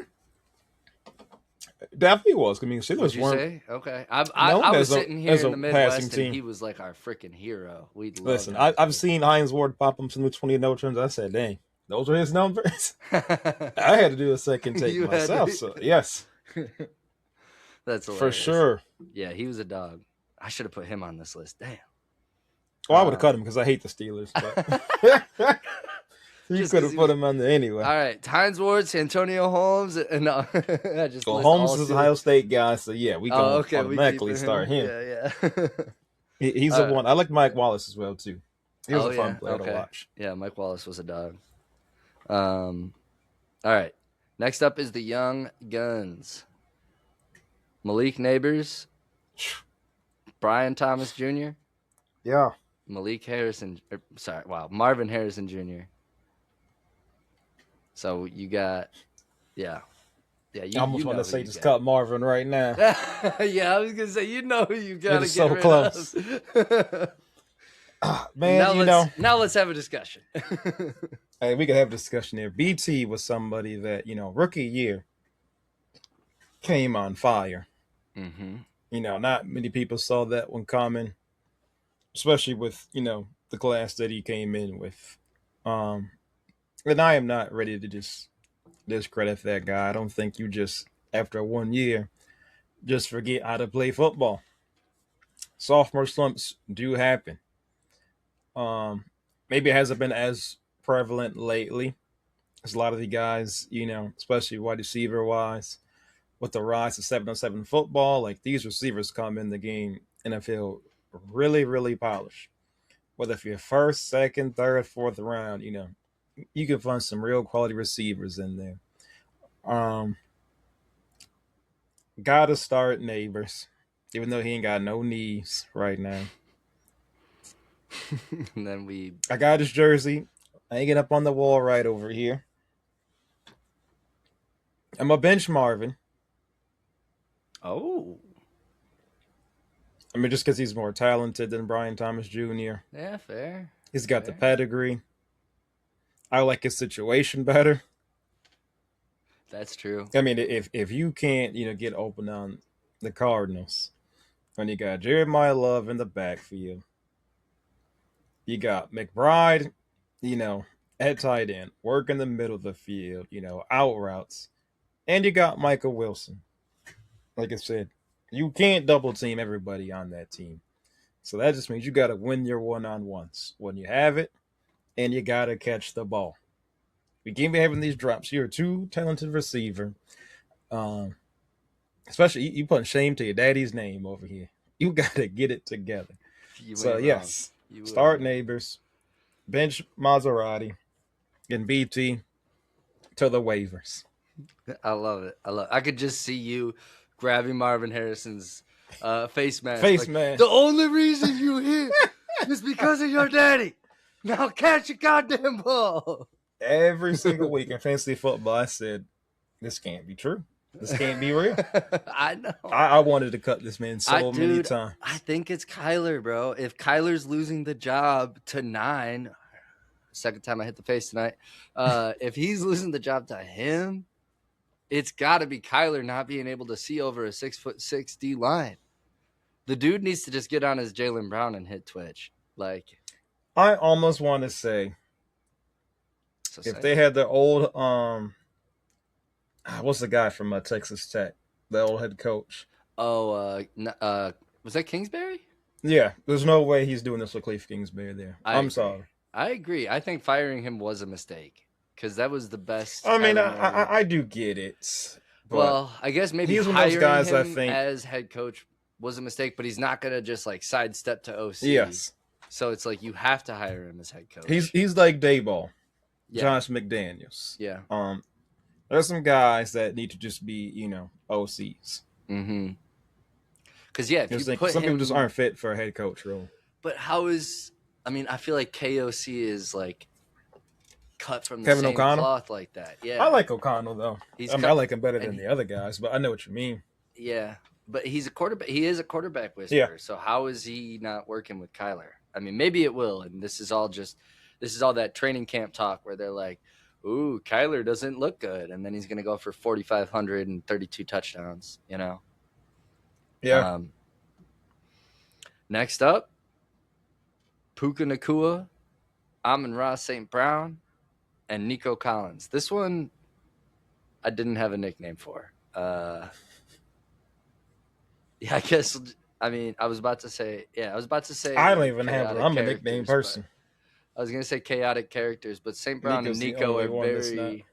Definitely was. I mean, Steelers weren't. Say? Okay, I was sitting here in the Midwest, and he was like our freaking hero. Listen. I've seen Hines Ward pop him some 20 no turns. I said, dang, Those are his numbers. I had to do a second take You had myself. to. So yes, That's for hilarious. sure. Yeah, he was a dog. I should have put him on this list. Damn. Well, I would have cut him because I hate the Steelers, but you Just could because have he put was. him on there anyway. All right, Tynes Ward, Antonio Holmes, and I just Well, list Holmes all is Steelers. Ohio State guy, so yeah, we Oh, gonna okay, we automatically keeping start him. him. Yeah, yeah. He's the uh, one. I like Mike Wallace as well too. He was oh a fun yeah, player to okay. watch. Yeah, Mike Wallace was a dog. Um, all right. Next up is the Young Guns. Malik Neighbors, Brian Thomas Jr., Yeah, Malik Harrison. Marvin Harrison Jr. So you got, yeah, yeah. I You almost want know to who say you just got. got Marvin right now. Yeah, I was gonna say you know who you It gotta is get so rid close. of. Man, you know, Now let's have a discussion. hey, we could have a discussion here. BT was somebody that rookie year came on fire. Mm-hmm. Not many people saw that one coming, especially with the class that he came in with. Um, and I am not ready to just discredit that guy. I don't think you just after 1 year just forget how to play football. Sophomore slumps do happen. Um, Maybe it hasn't been as prevalent lately. As a lot of the guys, especially wide receiver wise, with the rise of 7-on-7 football, like these receivers come in the game and I feel really, really polished. Whether if you're first, second, third, fourth round, you can find some real quality receivers in there. Um, Gotta start Neighbors, even though he ain't got no knees right now. And then we. I got his jersey hanging up on the wall right over here. I'm a bench Marvin. Oh. I mean, just because he's more talented than Brian Thomas Jr. Yeah, fair. He's got the Fair. pedigree. I like his situation better. That's true. I mean, if you can't, get open on the Cardinals, when you got Jeremiah Love in the backfield, you got McBride, at tight end, work in the middle of the field, out routes, and you got Michael Wilson. Like I said, you can't double team everybody on that team. So that just means you got to win your one-on-ones when you have it, and you got to catch the ball. We can't be having these drops. You're a too talented receiver. Especially you putting shame to your daddy's name over here. You got to get it together. You So ain't wrong. yes, You start wrong. Neighbors, bench Maserati, and BT to the waivers. I love it. I could just see you grabbing Marvin Harrison's face mask. Face like, mask. The only reason you here is because of your daddy. Now catch a goddamn ball. Every single week in fantasy football, I said, this can't be true. This can't be real. I know. I wanted to cut this man many times. I think it's Kyler, bro. If Kyler's losing the job to 9, second time I hit the face tonight. If he's losing the job to him, it's got to be Kyler not being able to see over a 6'6" D line. The dude needs to just get on his Jaylen Brown and hit Twitch. Like, I almost want to say, if they had the old what's the guy from Texas Tech, the old head coach? Oh, was that Kingsbury? Yeah, there's no way he's doing this with Cliff Kingsbury there. I'm sorry. I agree. I think firing him was a mistake because that was the best. I mean, I do get it. Well, I guess maybe he's hiring one of those guys him I think as head coach was a mistake, but he's not gonna just like sidestep to OC. Yes. So it's like you have to hire him as head coach. He's like Dayball, yeah. Josh McDaniels. Yeah. There's some guys that need to just be, OCs. Mm-hmm. Because if you put some him, people just aren't fit for a head coach role. But how is? I mean, I feel like KOC is like cut from the Kevin same O'Connell? cloth like that. Yeah, I like O'Connell though. I like him better than the other guys, but I know what you mean. Yeah, but he's a quarterback. He is a quarterback whisperer. Yeah. So how is he not working with Kyler? I mean, maybe it will. And this is all that training camp talk where they're like, "Ooh, Kyler doesn't look good," and then he's going to go for 4,500 and 32 touchdowns. Yeah. Next up, Puka Nakua, Amon-Ra St. Brown, and Nico Collins. This one I didn't have a nickname for. Yeah, I guess. I mean, I was about to say I don't like even have. chaotic I'm a nickname characters, but person. I was gonna say chaotic characters. But St. Brown and Nico's the Nico only are one that's not. very,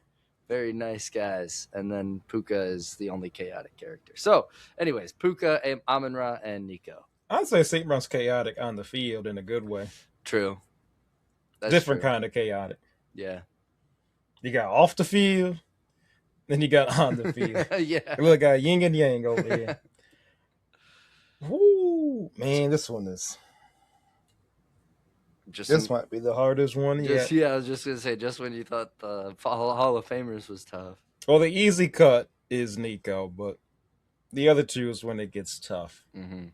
very nice guys, and then Puka is the only chaotic character. So, anyways, Puka, Amon-Ra, and Nico. I'd say St. Brown's chaotic on the field in a good way. True, that's Different true. kind of chaotic. Yeah, You got off the field, then you got on the field. yeah. We look at yin and yang over here. Woo, man, this one is. This might be the hardest one yet. Yeah, I was just gonna say, just when you thought the Hall of Famers was tough. Well, the easy cut is Nico, but the other two is when it gets tough. Mm-hmm.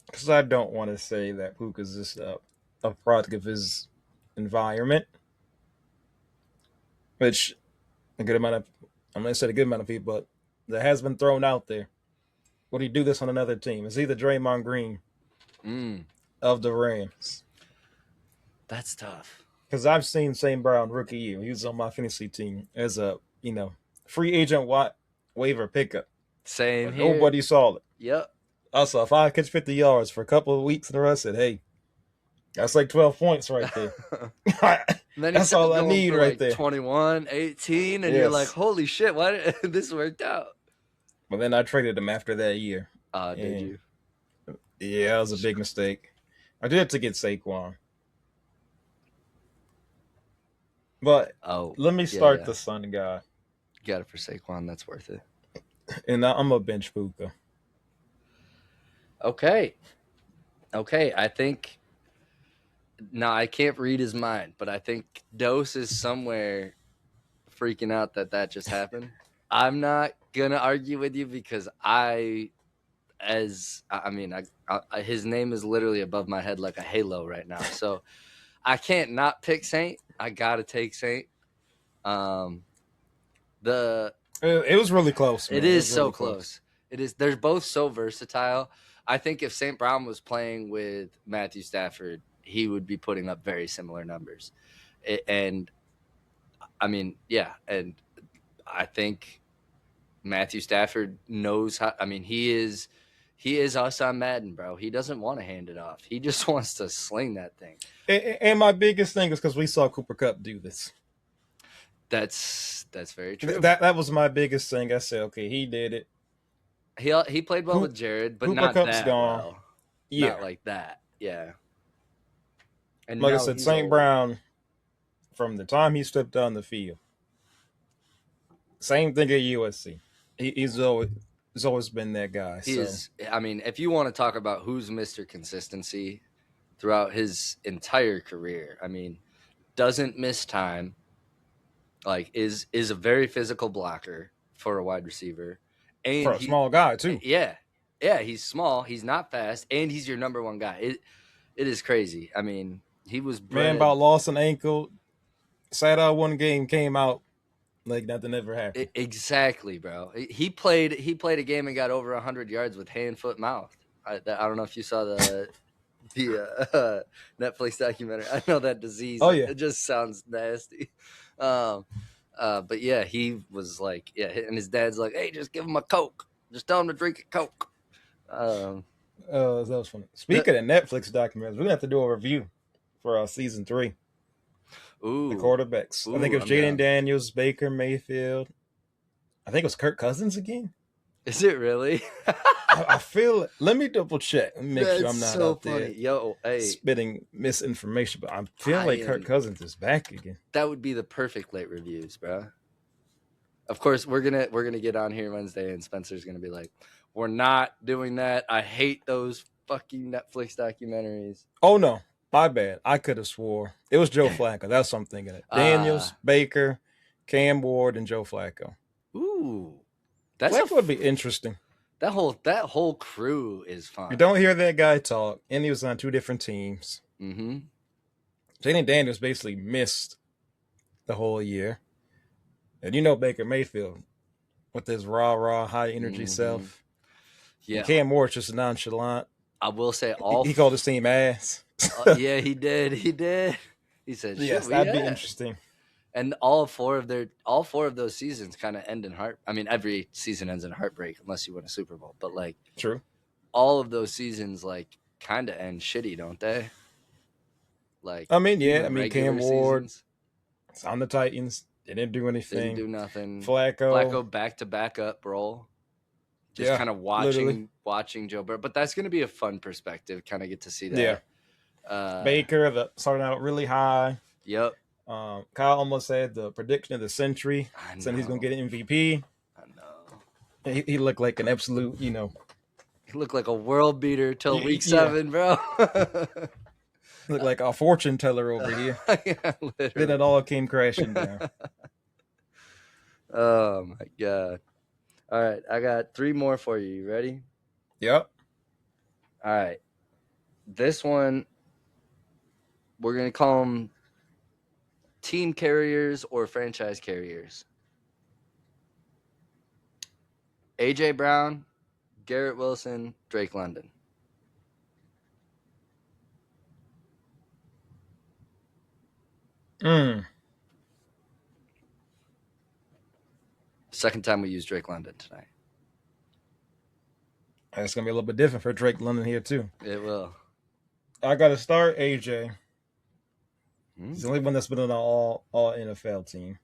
Because I don't want to say that Puka's just a product of his environment, which a good amount of, I'm going to say a good amount of people, but that has been thrown out there. Would he do this on another team? Is he the Draymond Green of the Rams? That's tough. Because I've seen St. Brown rookie year. He was on my fantasy team as a, free agent waiver pickup. Same here. Nobody saw it. Yep. I saw if I catch 50 yards for a couple of weeks in a row, I said, hey, that's like 12 points right there. That's all I need right there. 21, 18, and you're like, holy shit, why did this worked out? But then I traded him after that year. Did you? Yeah, that was a big mistake. I did it to get Saquon. But let me start the Sun guy. You got it for Saquon. That's worth it. And I'm a bench Puka. Okay. I think now I can't read his mind, but I think Dose is somewhere freaking out that just happened. I'm not gonna argue with you because his name is literally above my head like a halo right now. So I can't not pick Saint. I gotta take Saint. It was really close. Man. It is so close. It is. They're both so versatile. I think if St. Brown was playing with Matthew Stafford, he would be putting up very similar numbers. And I think Matthew Stafford knows how. I mean, he is us on Madden, bro. He doesn't want to hand it off. He just wants to sling that thing. And my biggest thing is because we saw Cooper Kupp do this. That's very true. That was my biggest thing. I said, okay, he did it. He played well with Jared, but Cooper not Kupp's that gone. well. Yeah. Not like that. Yeah. And like I said, St. Brown, from the time he stepped on the field, same thing at USC. He's always been that guy. I mean, if you want to talk about who's Mr. Consistency throughout his entire career, I mean, doesn't miss time, like is a very physical blocker for a wide receiver. And for a small guy, too. Yeah, he's small. He's not fast, and he's your number one guy. It is crazy. I mean, he was man about lost an ankle, sat out one game, came out like nothing ever happened. Exactly, bro. He played a game and got over 100 yards with hand, foot, mouth. I don't know if you saw the Netflix documentary. I know that disease. Oh yeah, it just sounds nasty. But yeah, he was like, and his dad's like, hey, just give him a Coke. Just tell him to drink a Coke. That was funny. Speaking of Netflix documentaries, we're gonna have to do a review for season 3. Ooh, the quarterbacks. I think it was Jaden Daniels, Baker Mayfield. I think it was Kirk Cousins again. Is it really? I feel. Let me double check. Let me make sure I'm not so out funny. there spitting misinformation. But I'm feeling like Kirk Cousins is back again. That would be the perfect late reviews, bro. Of course, we're gonna get on here Wednesday, and Spencer's gonna be like, "We're not doing that. I hate those fucking Netflix documentaries." Oh no, my bad. I could have swore it was Joe Flacco. That's what I'm thinking. Daniels, Baker, Cam Ward, and Joe Flacco. Ooh, that would be interesting. That whole crew is fun. You don't hear that guy talk, and he was on 2 different teams. Mm-hmm. Jaden Daniels basically missed the whole year. And Baker Mayfield with his raw, high energy self. Yeah. And Cam Ward's just nonchalant. I will say he called his team ass. Yeah, he did. He did. He said, "Should Yes, we?" that'd be Yeah. interesting. And all four of those seasons kind of end in heart. I mean, every season ends in heartbreak unless you win a Super Bowl. But like True. all of those seasons, like kind of end shitty, don't they? Like I mean, yeah. I even mean, Cam regular Ward seasons on the Titans. They didn't do didn't anything. do nothing. Flacco. Flacco back to back up role. Just Yeah, kind of literally. watching Joe Burrow. But that's going to be a fun perspective. Kind of get to see Yeah. that. Uh, Baker, starting out really high. yep. Kyle almost had the prediction of the century, I saying he's going to know. get an MVP. I know. He looked like an absolute, He looked like a world beater till week yeah, 7, bro. looked like a fortune teller over here. Yeah, Then literally. it all came crashing down. Oh my god. All right, I got 3 more for you. You ready? Yep. All right. This one we're going to call them team carriers or franchise carriers. AJ Brown, Garrett Wilson, Drake London. Mm. Second time we use Drake London tonight. It's going to be a little bit different for Drake London here, too. It will. I got to start AJ. He's the Mm. only one that's been on an all NFL team.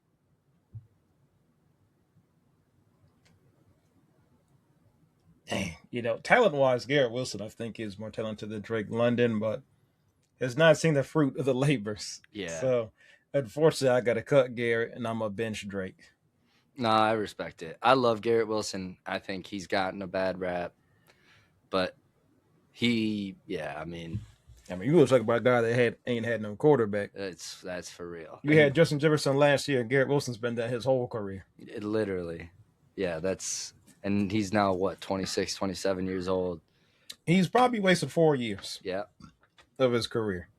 Dang. Talent wise, Garrett Wilson, I think, is more talented than Drake London, but has not seen the fruit of the labors. Yeah. So, unfortunately, I got to cut Garrett and I'm going to bench Drake. No, I respect it. I love Garrett Wilson. I think he's gotten a bad rap, but I mean, You were talking about a guy that ain't had no quarterback. that's for real. You had Justin Jefferson last year, and Garrett Wilson's been that his whole career. It literally. Yeah, and he's now what, 26, 27 years old. He's probably wasted 4 years Yeah. of his career.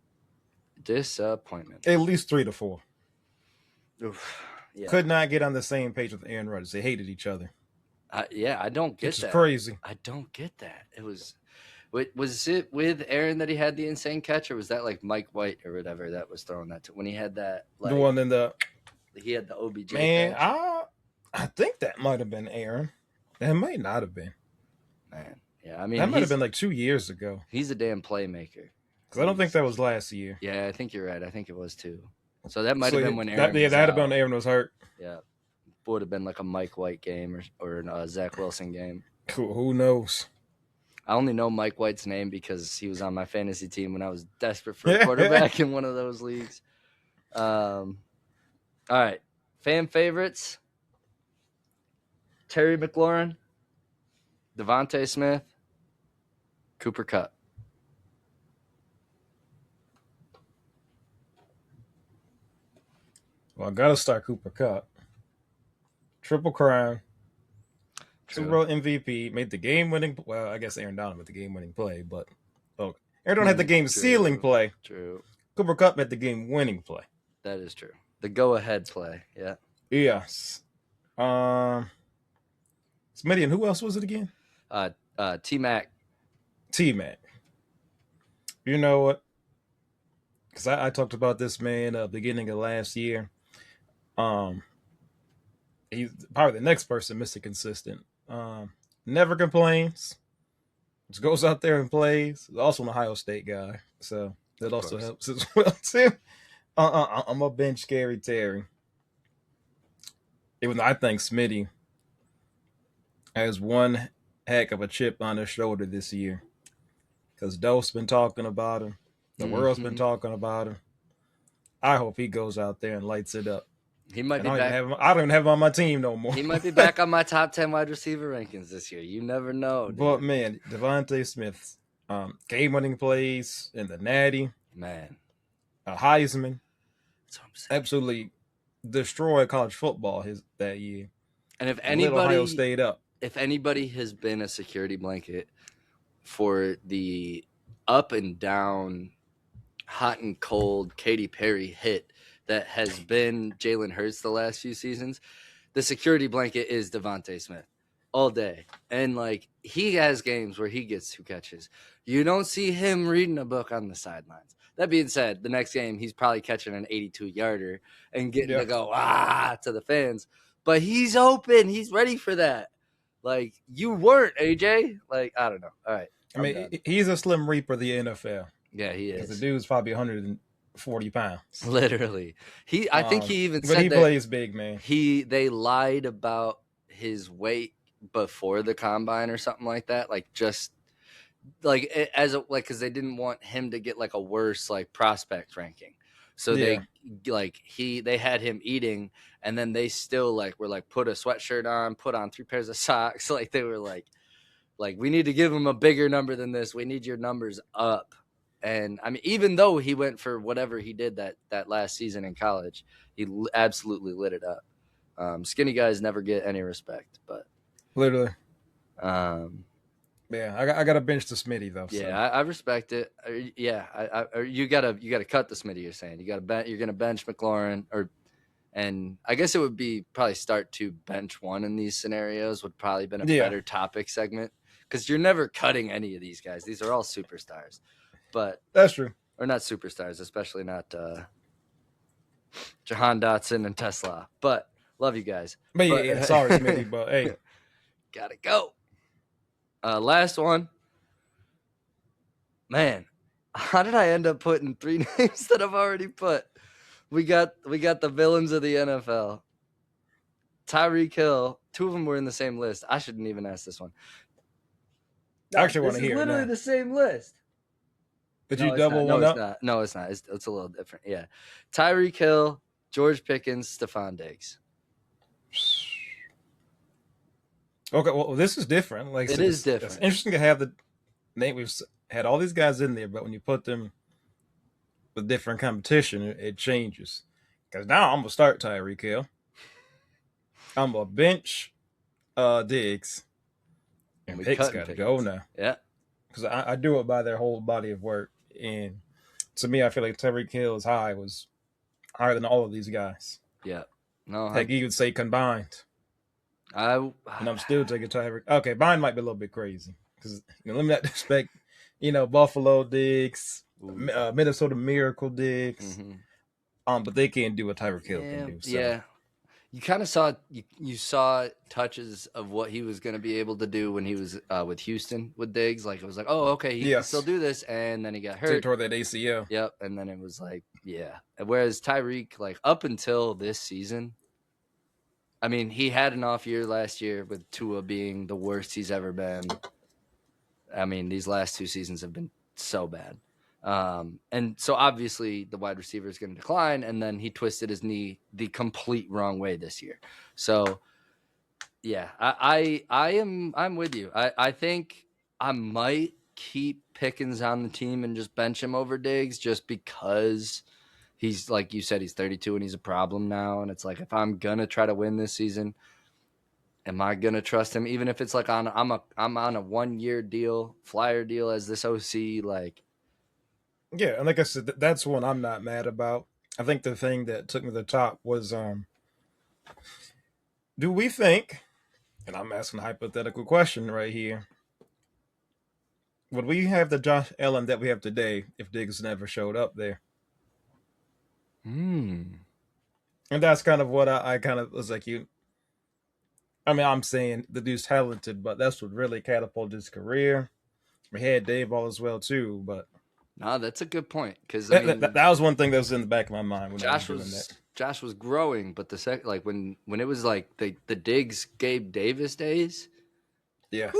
Disappointment. At least 3 to 4. Oof. Yeah. Could not get on the same page with Aaron Rodgers. They hated each other. I don't get Which is that. crazy. I don't get that. Was it with Aaron that he had the insane catch, or was that like Mike White or whatever that was throwing that to when he had that The one in the he had the OBJ man, catch? I think that might have been Aaron. That might not have been. Man, yeah, I mean That might have been like 2 years ago. He's a damn playmaker. Because I don't think that was last year. Yeah, I think you're right. I think it was too. So that might have been when Aaron. That had been when Aaron was hurt. Yeah, would have been like a Mike White game or a Zach Wilson game. Who knows? I only know Mike White's name because he was on my fantasy team when I was desperate for a quarterback in one of those leagues. All right, fan favorites: Terry McLaurin, Devontae Smith, Cooper Kupp. Well, I gotta start Cooper Kupp. Triple crown. Super Bowl MVP, made the game-winning. Well, I guess Aaron Donald with the game-winning play, but Aaron Donald had the game-sealing play. True. Cooper Kupp had the game-winning play. That is true. The go-ahead play. Yeah. Yes. Smitty, and who else was it again? T-Mac. T-Mac. You know what? Because I talked about this man beginning of last year. He's probably the next person Mr. Consistent. Never complains. Just goes out there and plays. He's also an Ohio State guy, so that also helps as well too. I'm a bench Scary Terry. Even though I think Smitty has one heck of a chip on his shoulder this year. Because Doe's been talking about him. The world's been talking about him. I hope he goes out there and lights it up. He might be back. I don't even have him on my team no more. He might be back on my top 10 wide receiver rankings this year. You never know. Dude. But, man, Devontae Smith, game-winning plays in the Natty. Man. A Heisman. That's what I'm saying. Absolutely destroyed college football that year. And if Ohio stayed up. If anybody has been a security blanket for the up and down, hot and cold Katy Perry hit that has been Jalen Hurts the last few seasons, the security blanket is Devontae Smith. all day. And like he has games where he gets 2 catches. You don't see him reading a book on the sidelines. That being said, the next game he's probably catching an 82-yarder and getting Yeah. to go to the fans. But he's open. He's ready for that. Like you weren't, AJ. Like I don't know. All right. I mean, he's a slim reaper of the NFL. Yeah, he Because the is. dude's probably 140 pounds. Literally. I think he even said but he that plays big, man. they lied about his weight before the combine or something like that. Like just like as a, like because they didn't want him to get like a worse like prospect ranking. So they had him eating, and then they still like were like put a sweatshirt on, put on 3 pairs of socks. Like they were like we need to give him a bigger number than this. We need your numbers up. And I mean, even though he went for whatever he did that last season in college, he absolutely lit it up. Skinny guys never get any respect, but literally. Um, yeah, I got to bench the Smitty though. Yeah, so. I respect it. Yeah, you gotta cut the Smitty. You're saying you're gonna bench McLaurin, and I guess it would be probably start to bench one in these scenarios would probably been a better topic segment because you're never cutting any of these guys. These are all superstars, but that's true. Or not superstars, especially not Jahan Dotson and Tesla. But love you guys. But yeah, sorry, Smitty, but hey, gotta go. Last one. Man, how did I end up putting 3 names that I've already put? We got the villains of the NFL. Tyreek Hill. 2 of them were in the same list. I shouldn't even ask this one. I actually want to hear. It's literally the same list. Did you double one up? No, it's not. It's a little different. Yeah, Tyreek Hill, George Pickens, Stephon Diggs. Okay, well, this is different. Like it is different. It's interesting to have the name. We've had all these guys in there, but when you put them with different competition, it changes. Because now I'm gonna start Tyreek Hill. I'm gonna bench Diggs, and Pickens got to go now. Yeah, because I do it by their whole body of work, and to me, I feel like Tyreek Hill's high was higher than all of these guys. Yeah, no, like you would say combined. And I'm still taking Tyreek. Okay, mine might be a little bit crazy because let me not expect, Buffalo Diggs, Minnesota Miracle Diggs, but they can't do what Tyreek Hill can do. So. Yeah, you kind of saw you saw touches of what he was going to be able to do when he was with Houston with Diggs. Like it was like, oh, okay, he can still do this, and then he got hurt. Toward that ACL. Yep, and then it was like, yeah. Whereas Tyreek, like up until this season. I mean, he had an off year last year with Tua being the worst he's ever been. I mean, these last 2 seasons have been so bad. And so obviously the wide receiver is going to decline, and then he twisted his knee the complete wrong way this year. So yeah, I'm with you. I think I might keep Pickens on the team and just bench him over Diggs just because he's, like you said, he's 32 and he's a problem now. And it's like, if I'm going to try to win this season, am I going to trust him? Even if it's like I'm on a 1-year deal, flyer deal as this OC, like. Yeah. And like I said, that's one I'm not mad about. I think the thing that took me to the top was, do we think, and I'm asking a hypothetical question right here, would we have the Josh Allen that we have today if Diggs never showed up there? And that's kind of what I kind of was like, I mean, I'm saying the dude's talented, but that's what really catapulted his career. We had Dave Ball as well too, but no, that's a good point because that was one thing that was in the back of my mind when Josh was growing, but the second, like when it was like the Diggs Gabe Davis days, yes,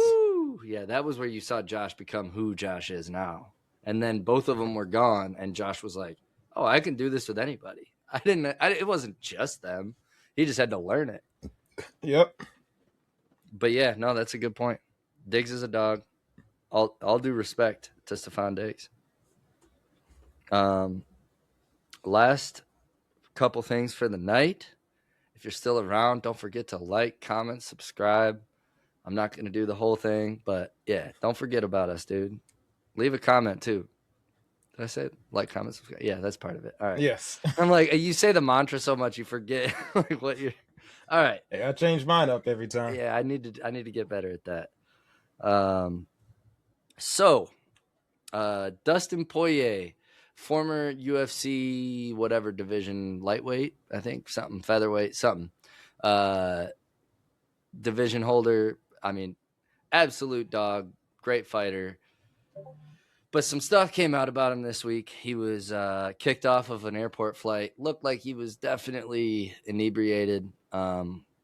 yeah, that was where you saw Josh become who Josh is now. And then both of them were gone, and Josh was like, oh, I can do this with anybody. It wasn't just them. He just had to learn it. Yep. But yeah, no, that's a good point. Diggs is a dog. All due respect to Stephon Diggs. Last couple things for the night. If you're still around, don't forget to like, comment, subscribe. I'm not going to do the whole thing, but yeah, don't forget about us, dude. Leave a comment too. Did I say it? Like, comment, subscribe? Yeah, that's part of it. All right. Yes. I'm like, you say the mantra so much you forget like what you're. All right. Hey, I change mine up every time. Yeah, I need to get better at that. Um, so Dustin Poirier, former UFC whatever division, lightweight, I think, something, featherweight, something, uh, division holder. I mean, absolute dog, great fighter. But some stuff came out about him this week. He was kicked off of an airport flight. Looked like he was definitely inebriated,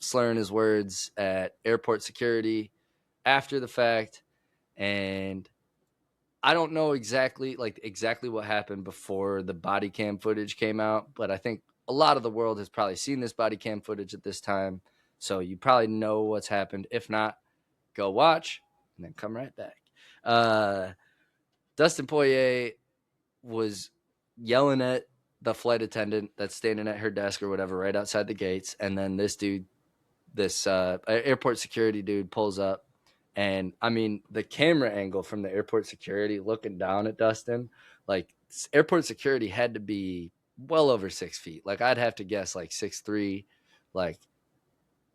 slurring his words at airport security after the fact. And I don't know exactly what happened before the body cam footage came out, but I think a lot of the world has probably seen this body cam footage at this time. So you probably know what's happened. If not, go watch and then come right back. Uh, Dustin Poirier was yelling at the flight attendant that's standing at her desk or whatever right outside the gates, and then this airport security dude pulls up, and I mean the camera angle from the airport security looking down at Dustin, like airport security had to be well over 6 feet. Like I'd have to guess like 6'3", like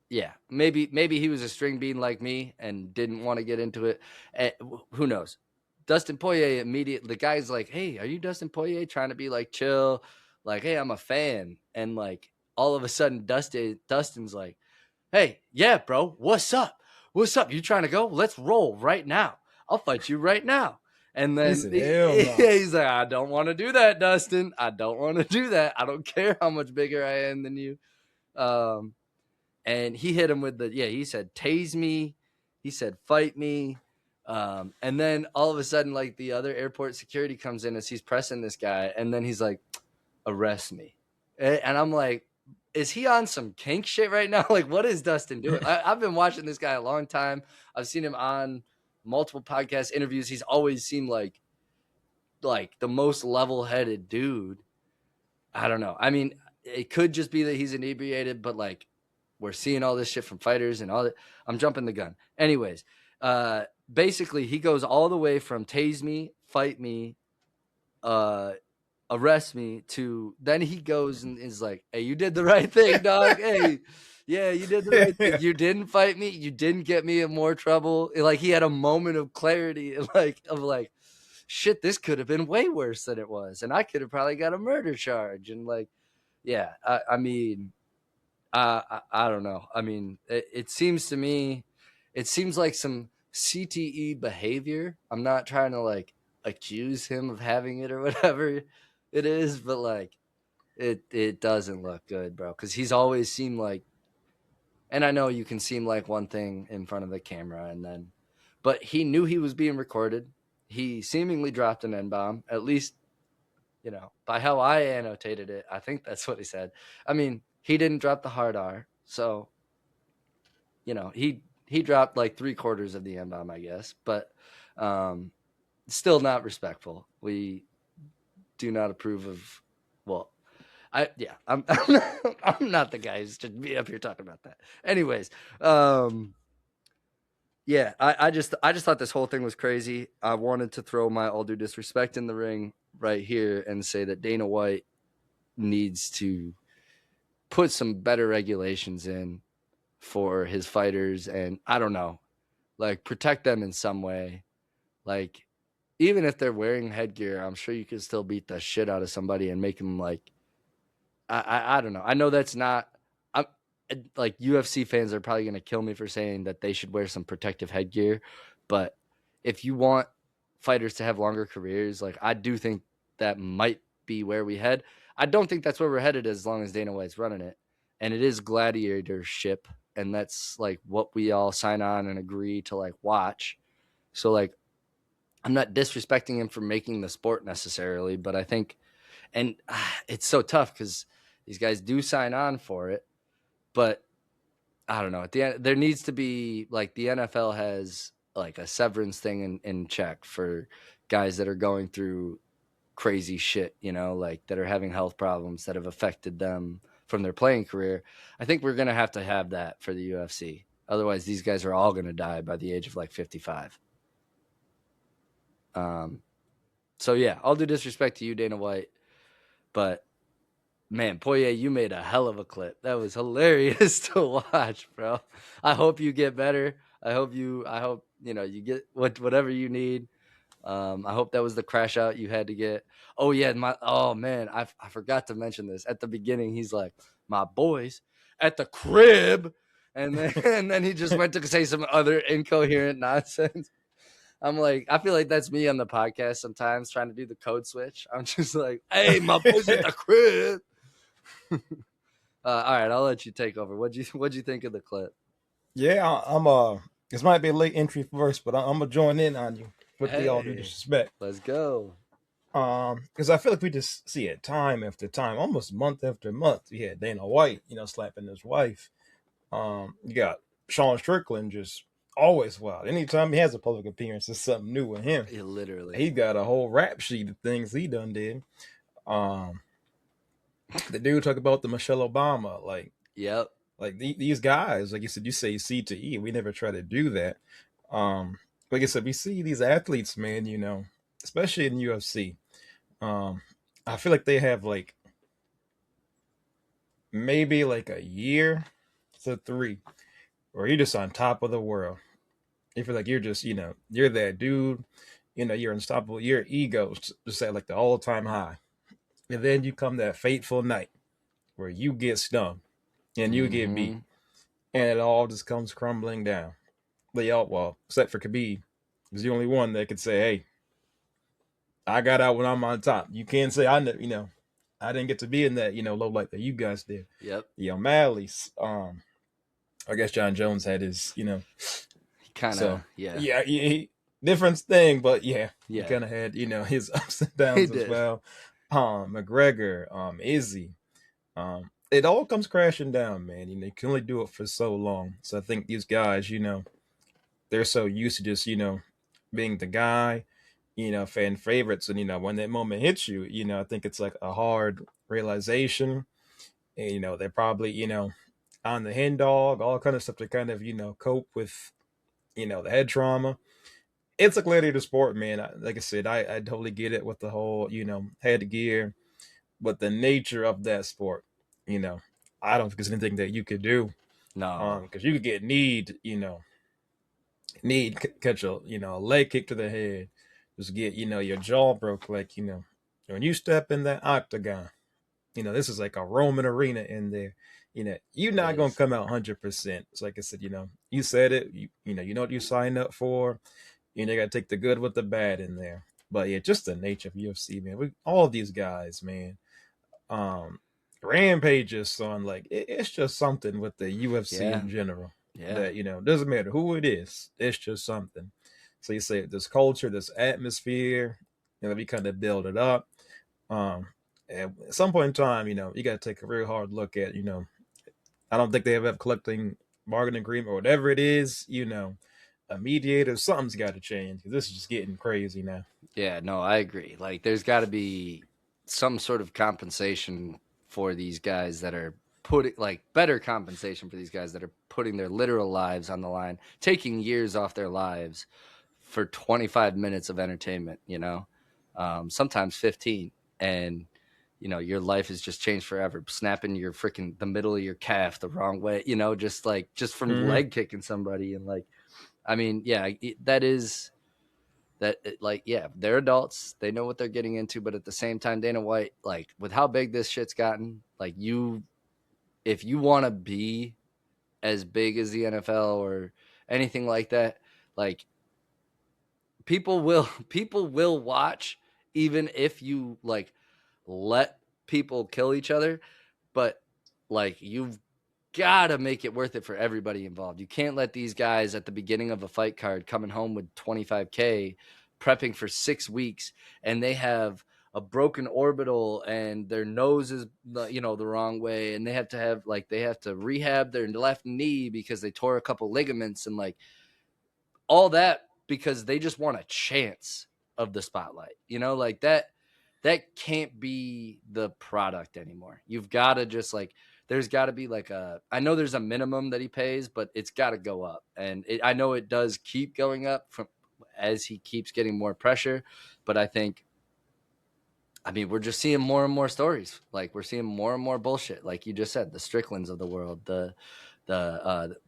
yeah, maybe he was a string bean like me and didn't want to get into it. Who knows? Dustin Poirier immediately, the guy's like, "Hey, are you Dustin Poirier?" Trying to be like chill, like, "Hey, I'm a fan," and like all of a sudden, Dustin's like, "Hey, yeah, bro, what's up? What's up? You trying to go? Let's roll right now. I'll fight you right now." And He then said, "Hell no." he's like, "I don't want to do that, Dustin. I don't want to do that. I don't care how much bigger I am than you." Um, and he hit him with he said tase me, he said fight me, and then all of a sudden like the other airport security comes in as he's pressing this guy, and then he's like, arrest me. And I'm like, is he on some kink shit right now? Like, what is Dustin doing? I've been watching this guy a long time. I've seen him on multiple podcast interviews. He's always seemed like the most level-headed dude. I don't know. I mean, it could just be that he's inebriated, but like we're seeing all this shit from fighters and all that. I'm jumping the gun. Anyways, basically he goes all the way from tase me, fight me, uh, arrest me to then he goes and is like, "Hey, you did the right thing, dog. Hey, yeah, you did the right thing. You didn't fight me. You didn't get me in more trouble." Like he had a moment of clarity, like, shit, this could have been way worse than it was, and I could have probably got a murder charge. And like, yeah, I mean, I don't know. I mean, it seems to me, it seems like some CTE behavior. I'm not trying to like accuse him of having it or whatever it is, but like it doesn't look good, bro. Because he's always seemed like, and I know you can seem like one thing in front of the camera, and then, but he knew he was being recorded. He seemingly dropped an N bomb, at least by how I annotated it. I think that's what he said. I mean, he didn't drop the hard R, so he dropped like 3/4 of the N bomb, I guess, but still not respectful. We do not approve of. Well, I'm not the guy who should be up here talking about that. Anyways, yeah, I just thought this whole thing was crazy. I wanted to throw my all due disrespect in the ring right here and say that Dana White needs to put some better regulations in for his fighters, and I don't know, like protect them in some way. Like even if they're wearing headgear, I'm sure you could still beat the shit out of somebody and make them like I don't know. I know that's not. I'm like UFC fans are probably going to kill me for saying that they should wear some protective headgear, but if you want fighters to have longer careers, like I do think that might be where we head. I don't think that's where we're headed as long as Dana White's running it, and it is gladiatorship, and that's like what we all sign on and agree to like watch. So like I'm not disrespecting him for making the sport necessarily, but I think, and it's so tough because these guys do sign on for it, but I don't know. At the end, there needs to be like the NFL has like a severance thing in check for guys that are going through crazy shit, like that are having health problems that have affected them from their playing career. I think we're going to have that for the UFC. Otherwise, these guys are all going to die by the age of like 55. So yeah, all due disrespect to you, Dana White, but Man, Poirier, you made a hell of a clip. That was hilarious to watch, bro. I hope you get better. I hope you get whatever you need. I hope that was the crash out you had to get. Oh yeah, oh man, I forgot to mention this at the beginning. He's like, my boys at the crib, and then and then he just went to say some other incoherent nonsense. I'm like, I feel like that's me on the podcast sometimes trying to do the code switch. I'm just like, hey, my boys at the crib. All right, I'll let you take over. What'd you think of the clip? Yeah, I'm this might be a late entry first, but I'm gonna join in on you with the all due Hey, disrespect. let's go. Because I feel like we just see it time after time, almost month after month. You had Dana White, slapping his wife. You got Sean Strickland just always wild. Anytime he has a public appearance, there's something new with him. Yeah, literally. He got a whole rap sheet of things he done did. Um, the dude talk about the Michelle Obama, Yep. like these guys, like you said, you say C to E. We never try to do that. Like I said, we see these athletes, man. Especially in UFC. Um, I feel like they have like maybe like a year to three, where you're just on top of the world. You feel like you're just, you're that dude. You're unstoppable. Your ego's just at like the all time high, and then you come that fateful night where you get stung and you get beat, Mm-hmm. and it all just comes crumbling down. They all, well, except for Khabib, he's the only one that could say, "Hey, I got out when I'm on top." You can't say I didn't get to be in that, low light that you guys did. Yep. The O'Malley's, I guess John Jones had his, Kind of. so Yeah. yeah, different thing, but yeah, he Yeah. kind of had, his ups and He downs as did. well. McGregor, Izzy, it all comes crashing down, man. You can only do it for so long. So I think these guys, they're so used to just, being the guy, fan favorites, and when that moment hits you, I think it's like a hard realization. And they're probably, on the hen dog, all kind of stuff to kind of, cope with, the head trauma. It's a gladiator sport, man. Like I said, I totally get it with the whole, headgear, but the nature of that sport, you know, I don't think there's anything that you could do. No. Because you could get catch a leg kick to the head, just get your jaw broke. Like when you step in that octagon, this is like a Roman arena in there. You're It not gonna is. come out 100%. It's like I said, you said it. You know what you signed up for. You gotta take the good with the bad in there. But yeah, just the nature of UFC, man. All these guys, man. Um, Rampages on it's just something with the UFC Yeah. in general Yeah. that doesn't matter who it is. It's just something. So you say this culture, this atmosphere, we kind of build it up. Um, and at some point in time, you got to take a real hard look at, I don't think they have a collecting bargaining agreement or whatever it is, a mediator, something's got to change because this is just getting crazy now. Yeah. No, I agree. Like, there's got to be some sort of compensation for these guys that are better compensation for these guys that are putting their literal lives on the line, taking years off their lives for 25 minutes of entertainment, sometimes 15. And, your life has just changed forever. Snapping your freaking the middle of your calf the wrong way, just from Mm-hmm. leg kicking somebody. And I mean, yeah, that is that yeah, they're adults. They know what they're getting into. But at the same time, Dana White, with how big this shit's gotten, if you want to be as big as the NFL or anything like that, like people will watch even if you let people kill each other, but you've got to make it worth it for everybody involved. You can't let these guys at the beginning of a fight card coming home with 25K prepping for 6 weeks and they have a broken orbital and their nose is the wrong way and they have to rehab their left knee because they tore a couple ligaments and all that because they just want a chance of the spotlight. That can't be the product anymore. You've got to just there's got to be I know there's a minimum that he pays, but it's got to go up. And I know it does keep going up from as he keeps getting more pressure, but I think I mean, we're just seeing more and more stories. Like we're seeing more and more bullshit. Like you just said, the Stricklands of the world, the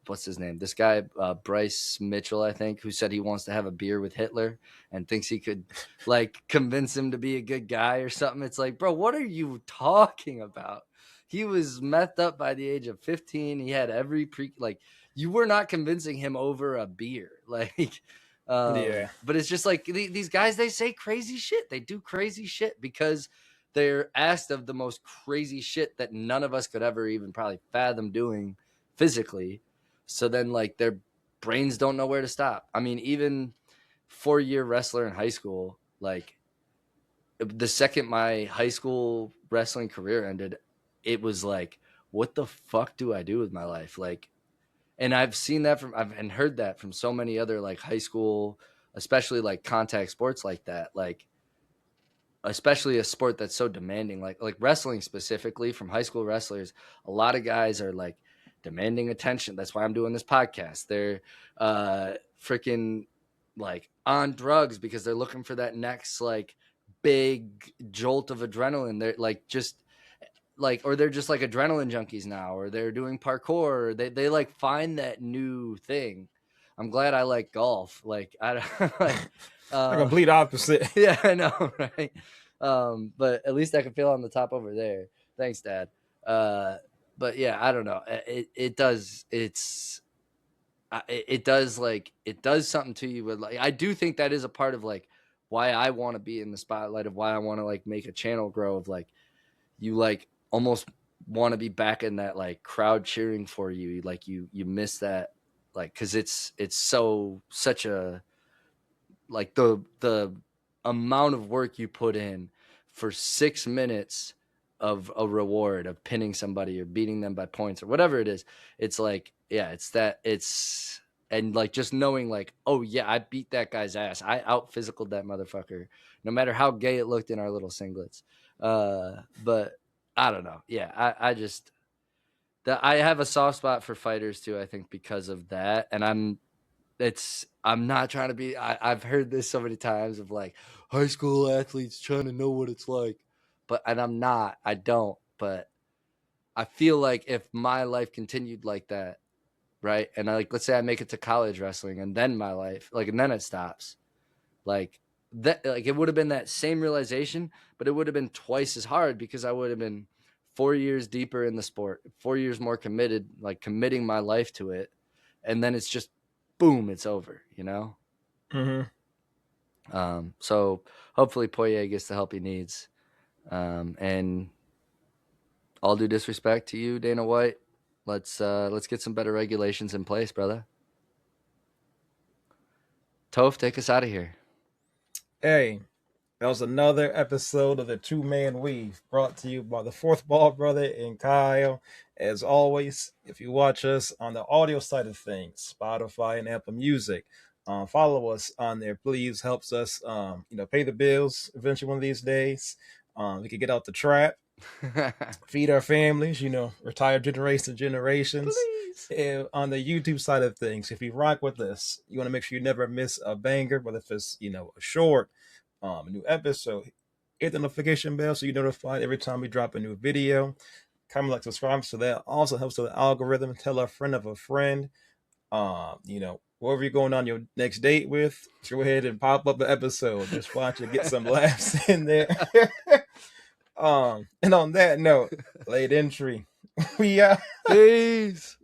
what's his name? This guy Bryce Mitchell, I think, who said he wants to have a beer with Hitler and thinks he could like convince him to be a good guy or something. It's like, bro, what are you talking about? He was methed up by the age of 15. He had every like you were not convincing him over a beer. Like Yeah. but it's just like these guys, they say crazy shit. They do crazy shit because they're asked of the most crazy shit that none of us could ever even probably fathom doing physically. So then like their brains don't know where to stop. I mean, even 4-year wrestler in high school, like the second my high school wrestling career ended, it was like, what the fuck do I do with my life? Like, and I've seen that and heard that from so many other like high school, especially like contact sports like that, like especially a sport that's so demanding, like wrestling specifically. From high school wrestlers, a lot of guys are like demanding attention. That's why I'm doing this podcast. They're freaking like on drugs because they're looking for that next like big jolt of adrenaline. They're like just like, or they're just like adrenaline junkies now, or they're doing parkour, or they like find that new thing. I'm glad I like golf. Like I don't like The complete opposite. yeah, I know, right? But at least I can feel on the top over there. Thanks, Dad. But yeah, I don't know. It does. It does like it does something to you. With like, I do think that is a part of like why I want to be in the spotlight, of why I want to like make a channel grow, of like you like almost want to be back in that like crowd cheering for you. Like you miss that, like, because it's such a like the amount of work you put in for 6 minutes of a reward of pinning somebody or beating them by points or whatever it is. It's like, yeah, it's that, it's, and like just knowing like, oh yeah, I beat that guy's ass, I out physicaled that motherfucker, no matter how gay it looked in our little singlets. But I don't know, yeah, I just that I have a soft spot for fighters too, I think, because of that. And I'm not trying to be, I've heard this so many times of like high school athletes trying to know what it's like, but, and I don't, but I feel like if my life continued like that, right, and I like, let's say I make it to college wrestling and then my life, like, and then it stops, like that, like it would have been that same realization, but it would have been twice as hard because I would have been 4 years deeper in the sport, 4 years more committed, like committing my life to it, and then it's just boom, it's over, you know. Mm-hmm. So hopefully Poirier gets the help he needs. And all due disrespect to you, Dana White, let's get some better regulations in place, brother. Toph, take us out of here. Hey, that was another episode of the Two Man Weave, brought to you by the Fourth Ball Brother and Kyle. As always, if you watch us on the audio side of things, Spotify and Apple Music, follow us on there, please. Helps us, pay the bills eventually one of these days. We can get out the trap, feed our families, retire generations. Please. And on the YouTube side of things, if you rock with us, you want to make sure you never miss a banger, whether it's a short, a new episode. Hit the notification bell so you're notified every time we drop a new video. Comment, like, subscribe, so that also helps with the algorithm. Tell a friend of a friend. Whoever you're going on your next date with, go ahead and pop up an episode. Just watch it, get some laughs in there. And on that note, late entry. We Peace.